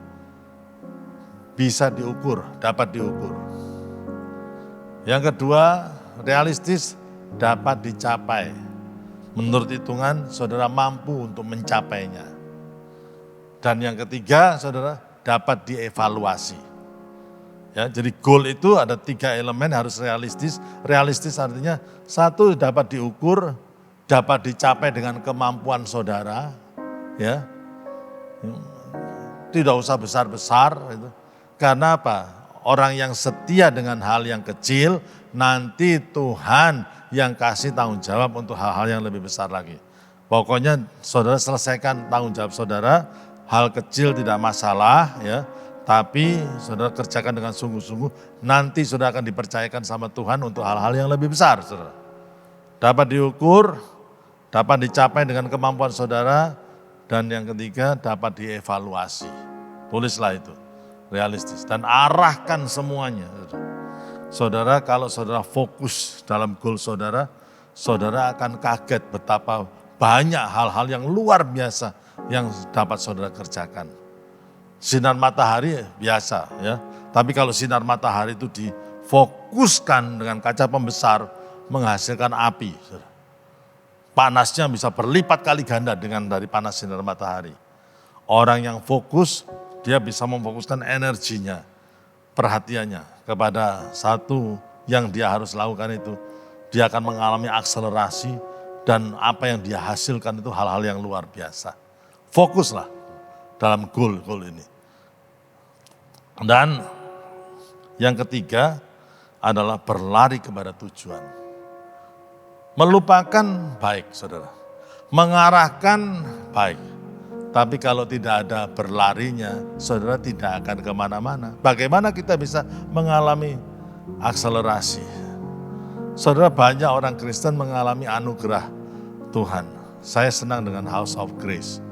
bisa diukur, dapat diukur. Yang kedua, realistis dapat dicapai. Menurut hitungan saudara mampu untuk mencapainya. Dan yang ketiga saudara, dapat dievaluasi. Ya, jadi goal itu ada 3 elemen, harus realistis. Realistis artinya satu, dapat diukur, dapat dicapai dengan kemampuan saudara. Ya, tidak usah besar-besar. Karena apa? Orang yang setia dengan hal yang kecil, nanti Tuhan yang kasih tanggung jawab untuk hal-hal yang lebih besar lagi. Pokoknya saudara selesaikan tanggung jawab saudara, hal kecil tidak masalah ya. Tapi saudara kerjakan dengan sungguh-sungguh, nanti saudara akan dipercayakan sama Tuhan untuk hal-hal yang lebih besar, saudara. Dapat diukur, dapat dicapai dengan kemampuan saudara, dan yang ketiga dapat dievaluasi. Tulislah itu, realistis. Dan arahkan semuanya. Saudara, kalau saudara fokus dalam goal saudara, saudara akan kaget betapa banyak hal-hal yang luar biasa yang dapat saudara kerjakan. Sinar matahari biasa ya, tapi kalau sinar matahari itu difokuskan dengan kaca pembesar menghasilkan api. Panasnya bisa berlipat kali ganda dengan dari panas sinar matahari. Orang yang fokus, dia bisa memfokuskan energinya, perhatiannya kepada satu yang dia harus lakukan itu. Dia akan mengalami akselerasi dan apa yang dia hasilkan itu hal-hal yang luar biasa. Fokuslah dalam goal ini. Dan yang ketiga adalah berlari kepada tujuan. Melupakan baik saudara, mengarahkan baik. Tapi kalau tidak ada berlarinya, saudara tidak akan kemana-mana. Bagaimana kita bisa mengalami akselerasi? Saudara, banyak orang Kristen mengalami anugerah Tuhan. Saya senang dengan House of Grace.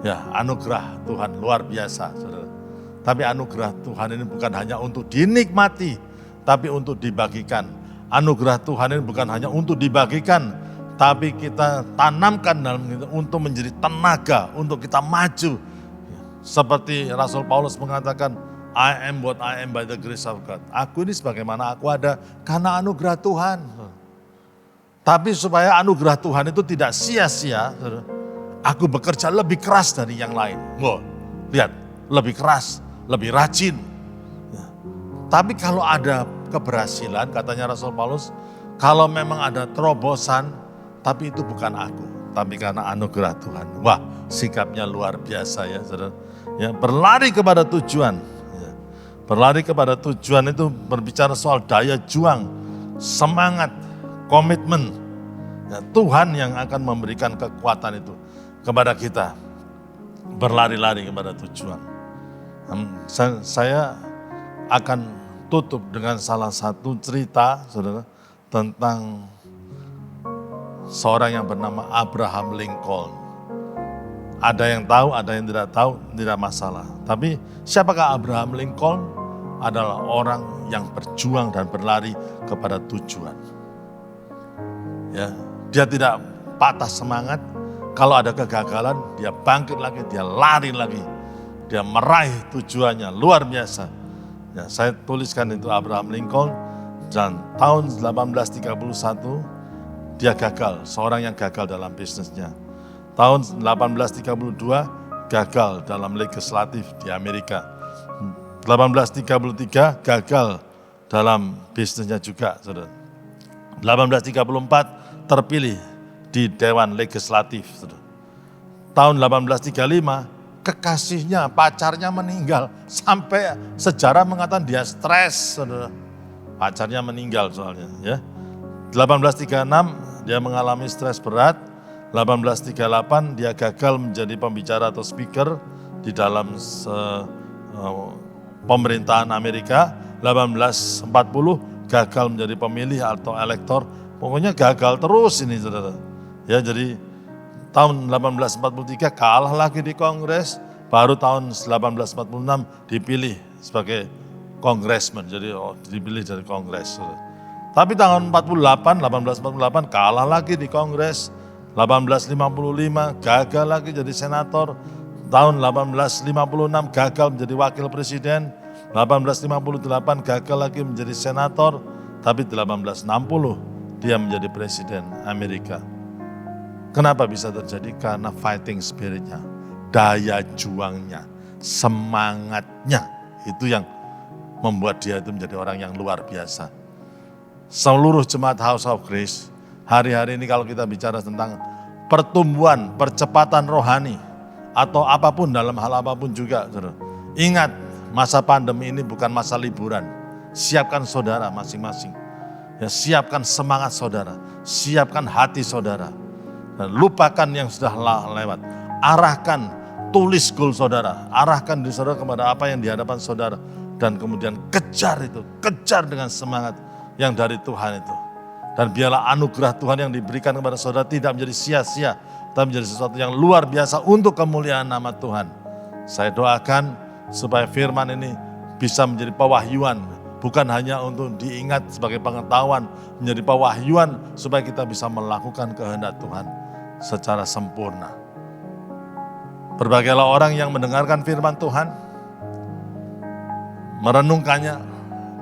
Ya, anugerah Tuhan luar biasa, saudara. Tapi anugerah Tuhan ini bukan hanya untuk dinikmati, tapi untuk dibagikan. Anugerah Tuhan ini bukan hanya untuk dibagikan, tapi kita tanamkan dalam kita untuk menjadi tenaga, untuk kita maju. Seperti Rasul Paulus mengatakan, I am what I am by the grace of God. Aku ini sebagaimana aku ada karena anugerah Tuhan. Tapi supaya anugerah Tuhan itu tidak sia-sia, aku bekerja lebih keras dari yang lain. Wah, lihat, lebih keras, lebih rajin. Tapi kalau ada keberhasilan, katanya Rasul Paulus, kalau memang ada terobosan, tapi itu bukan aku, tapi karena anugerah Tuhan. Wah, sikapnya luar biasa ya, saudara. Ya, berlari kepada tujuan. Ya, berlari kepada tujuan itu berbicara soal daya juang, semangat, komitmen. Ya, Tuhan yang akan memberikan kekuatan itu kepada kita. Berlari-lari kepada tujuan. Saya akan tutup dengan salah satu cerita, saudara, tentang seorang yang bernama Abraham Lincoln. Ada yang tahu, ada yang tidak tahu, tidak masalah. Tapi siapakah Abraham Lincoln? Adalah orang yang berjuang dan berlari kepada tujuan. Ya, dia tidak patah semangat. Kalau ada kegagalan, dia bangkit lagi, dia lari lagi. Dia meraih tujuannya, luar biasa. Ya, saya tuliskan itu Abraham Lincoln, dan tahun 1831 dia gagal, seorang yang gagal dalam bisnisnya. Tahun 1832 gagal dalam legislatif di Amerika. 1833 gagal dalam bisnisnya juga, saudara. 1834 terpilih di Dewan Legislatif, saudara. Tahun 1835 kekasihnya, pacarnya meninggal. Sampai sejarah mengatakan dia stres, saudara. pacarnya meninggal soalnya ya. 1836 dia mengalami stres berat. 1838 dia gagal menjadi pembicara atau speaker di dalam pemerintahan Amerika. 1840 gagal menjadi pemilih atau elektor. Pokoknya gagal terus ini saudara. Ya, jadi tahun 1843 kalah lagi di Kongres. Baru tahun 1846 dipilih sebagai kongresmen. Jadi dipilih dari Kongres. Tapi tahun 1848 kalah lagi di Kongres. 1855 gagal lagi jadi senator. Tahun 1856 gagal menjadi wakil presiden. 1858 gagal lagi menjadi senator. Tapi 1860 dia menjadi presiden Amerika. Kenapa bisa terjadi? Karena fighting spiritnya, daya juangnya, semangatnya. Itu yang membuat dia itu menjadi orang yang luar biasa. Seluruh jemaat House of Grace, hari-hari ini kalau kita bicara tentang pertumbuhan, percepatan rohani, atau apapun dalam hal apapun juga. Ingat, masa pandemi ini bukan masa liburan. Siapkan saudara masing-masing. Ya, siapkan semangat saudara, siapkan hati saudara. Dan lupakan yang sudah lewat. Arahkan, tulis goal saudara. Arahkan diri saudara kepada apa yang di hadapan saudara. Dan kemudian kejar itu, kejar dengan semangat yang dari Tuhan itu. Dan biarlah anugerah Tuhan yang diberikan kepada saudara tidak menjadi sia-sia, tapi menjadi sesuatu yang luar biasa untuk kemuliaan nama Tuhan. Saya doakan supaya firman ini bisa menjadi pewahyuan, bukan hanya untuk diingat sebagai pengetahuan, menjadi pewahyuan supaya kita bisa melakukan kehendak Tuhan secara sempurna. Berbagailah orang yang mendengarkan firman Tuhan, merenungkannya,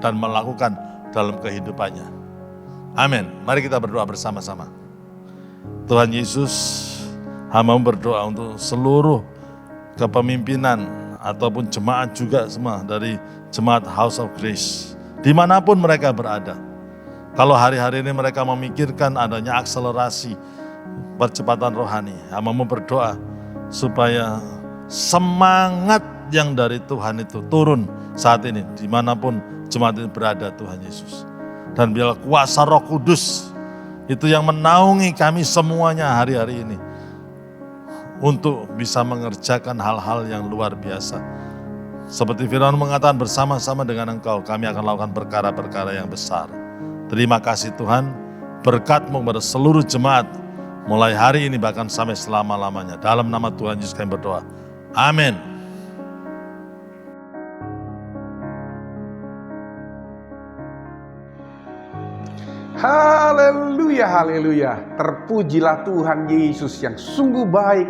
dan melakukan dalam kehidupannya. Amin. Mari kita berdoa bersama-sama. Tuhan Yesus, hamba-Mu berdoa untuk seluruh kepemimpinan ataupun jemaat juga semua dari jemaat House of Grace. Dimanapun mereka berada. Kalau hari-hari ini mereka memikirkan adanya akselerasi percepatan rohani, hamba-Mu berdoa supaya semangat yang dari Tuhan itu turun saat ini. Dimanapun jemaat ini berada Tuhan Yesus. Dan biarlah kuasa Roh Kudus itu yang menaungi kami semuanya hari-hari ini. Untuk bisa mengerjakan hal-hal yang luar biasa. Seperti firman mengatakan, bersama-sama dengan Engkau kami akan lakukan perkara-perkara yang besar. Terima kasih Tuhan, berkat-Mu kepada seluruh jemaat, mulai hari ini bahkan sampai selama-lamanya. Dalam nama Tuhan Yesus kami berdoa. Amin. Haleluya, haleluya. Terpujilah Tuhan Yesus yang sungguh baik,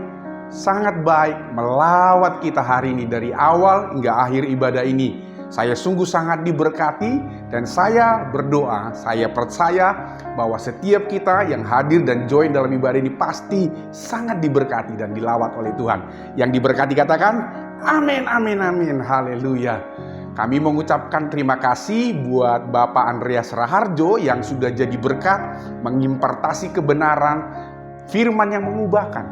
sangat baik melawat kita hari ini dari awal hingga akhir ibadah ini. Saya sungguh sangat diberkati dan saya berdoa, saya percaya bahwa setiap kita yang hadir dan join dalam ibadah ini pasti sangat diberkati dan dilawat oleh Tuhan. Yang diberkati katakan amin, amin, amin, haleluya. Kami mengucapkan terima kasih buat Bapak Andreas Raharjo yang sudah jadi berkat, mengimpartasi kebenaran, firman yang mengubahkan,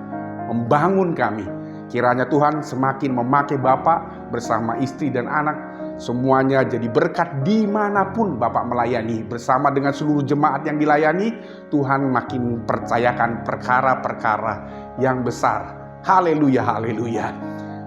membangun kami. Kiranya Tuhan semakin memakai Bapak bersama istri dan anak, semuanya jadi berkat dimanapun Bapak melayani. Bersama dengan seluruh jemaat yang dilayani, Tuhan makin percayakan perkara-perkara yang besar. Haleluya, haleluya.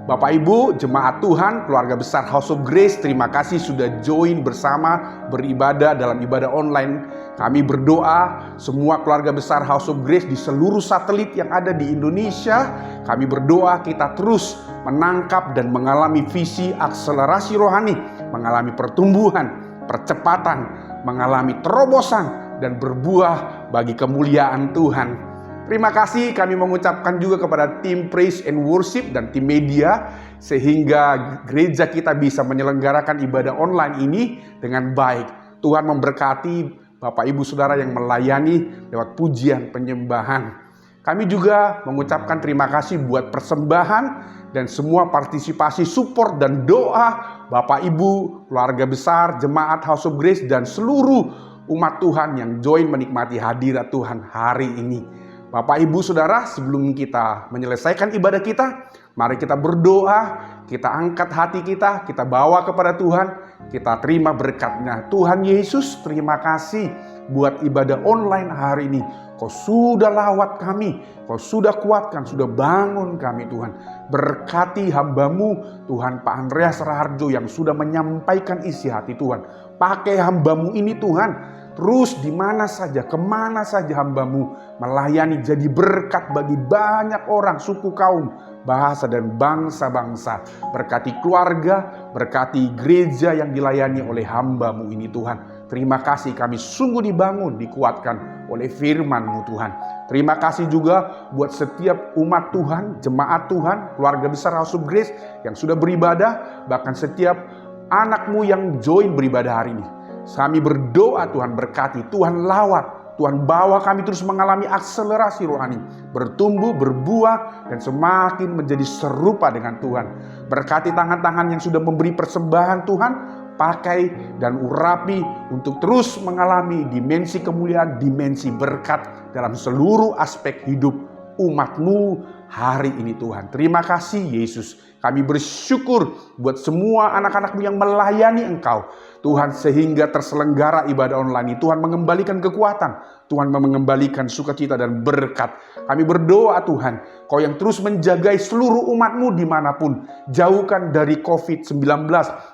Bapak Ibu, jemaat Tuhan, keluarga besar House of Grace, terima kasih sudah join bersama beribadah dalam ibadah online. Kami berdoa semua keluarga besar House of Grace di seluruh satelit yang ada di Indonesia. Kami berdoa kita terus menangkap dan mengalami visi akselerasi rohani, mengalami pertumbuhan, percepatan, mengalami terobosan dan berbuah bagi kemuliaan Tuhan. Terima kasih kami mengucapkan juga kepada tim Praise and Worship dan tim media sehingga gereja kita bisa menyelenggarakan ibadah online ini dengan baik. Tuhan memberkati Bapak Ibu Saudara yang melayani lewat pujian penyembahan. Kami juga mengucapkan terima kasih buat persembahan dan semua partisipasi, support dan doa Bapak Ibu, keluarga besar, jemaat House of Grace dan seluruh umat Tuhan yang join menikmati hadirat Tuhan hari ini. Bapak, Ibu, Saudara, sebelum kita menyelesaikan ibadah kita, mari kita berdoa, kita angkat hati kita bawa kepada Tuhan, kita terima berkat-Nya. Tuhan Yesus, terima kasih buat ibadah online hari ini. Kau sudah lawat kami, Kau sudah kuatkan, sudah bangun kami Tuhan. Berkati hamba-Mu Tuhan Pak Andreas Raharjo yang sudah menyampaikan isi hati Tuhan. Pakai hamba-Mu ini Tuhan, terus di mana saja, kemana saja hamba-Mu melayani jadi berkat bagi banyak orang, suku, kaum, bahasa, dan bangsa-bangsa. Berkati keluarga, berkati gereja yang dilayani oleh hamba-Mu ini Tuhan. Terima kasih, kami sungguh dibangun, dikuatkan oleh firman-Mu Tuhan. Terima kasih juga buat setiap umat Tuhan, jemaat Tuhan, keluarga besar House of Grace yang sudah beribadah, bahkan setiap anak-Mu yang join beribadah hari ini. Kami berdoa Tuhan berkati, Tuhan lawat, Tuhan bawa kami terus mengalami akselerasi rohani, bertumbuh, berbuah, dan semakin menjadi serupa dengan Tuhan. Berkati tangan-tangan yang sudah memberi persembahan Tuhan, pakai dan urapi untuk terus mengalami dimensi kemuliaan, dimensi berkat dalam seluruh aspek hidup umat-Mu hari ini Tuhan. Terima kasih Yesus. Kami bersyukur buat semua anak-anak-Mu yang melayani Engkau Tuhan, sehingga terselenggara ibadah online ini. Tuhan mengembalikan kekuatan, Tuhan mengembalikan sukacita dan berkat. Kami berdoa Tuhan, Kau yang terus menjagai seluruh umat-Mu dimanapun. Jauhkan dari COVID-19,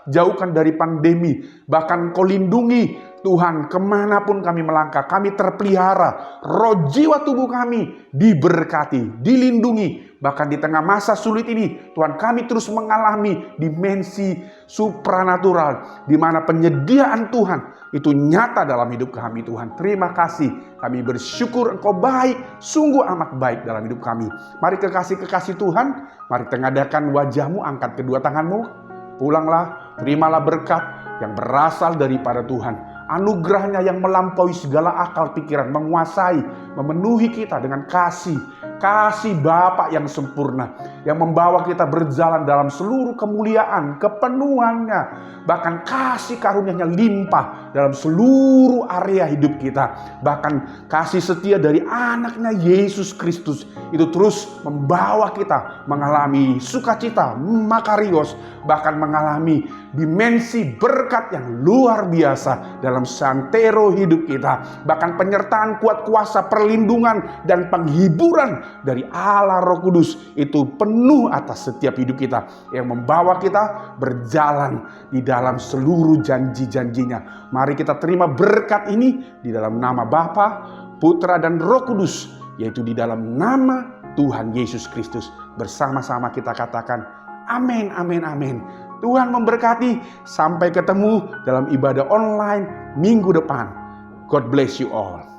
jauhkan dari pandemi, bahkan Kau lindungi Tuhan kemanapun kami melangkah. Kami terpelihara, roh jiwa tubuh kami diberkati, dilindungi. Bahkan di tengah masa sulit ini, Tuhan, kami terus mengalami dimensi supranatural, di mana penyediaan Tuhan itu nyata dalam hidup kami Tuhan. Terima kasih, kami bersyukur Engkau baik, sungguh amat baik dalam hidup kami. Mari kekasih-kekasih Tuhan, mari tengadakan wajah-Mu, angkat kedua tangan-Mu, pulanglah, terimalah berkat yang berasal daripada Tuhan. Anugerahnya yang melampaui segala akal pikiran, menguasai, memenuhi kita dengan kasih Bapa yang sempurna, yang membawa kita berjalan dalam seluruh kemuliaan, kepenuhannya, bahkan kasih karunia-Nya limpah dalam seluruh area hidup kita. Bahkan kasih setia dari anak-Nya Yesus Kristus itu terus membawa kita mengalami sukacita, makarios, bahkan mengalami dimensi berkat yang luar biasa dalam santero hidup kita. Bahkan penyertaan kuat kuasa, perlindungan, dan penghiburan dari Allah Roh Kudus itu penuh atas setiap hidup kita, yang membawa kita berjalan di dalam seluruh janji-janjinya. Mari kita terima berkat ini di dalam nama Bapa, Putra, dan Roh Kudus, yaitu di dalam nama Tuhan Yesus Kristus. Bersama-sama kita katakan amin, amin, amin. Tuhan memberkati. Sampai ketemu dalam ibadah online minggu depan. God bless you all.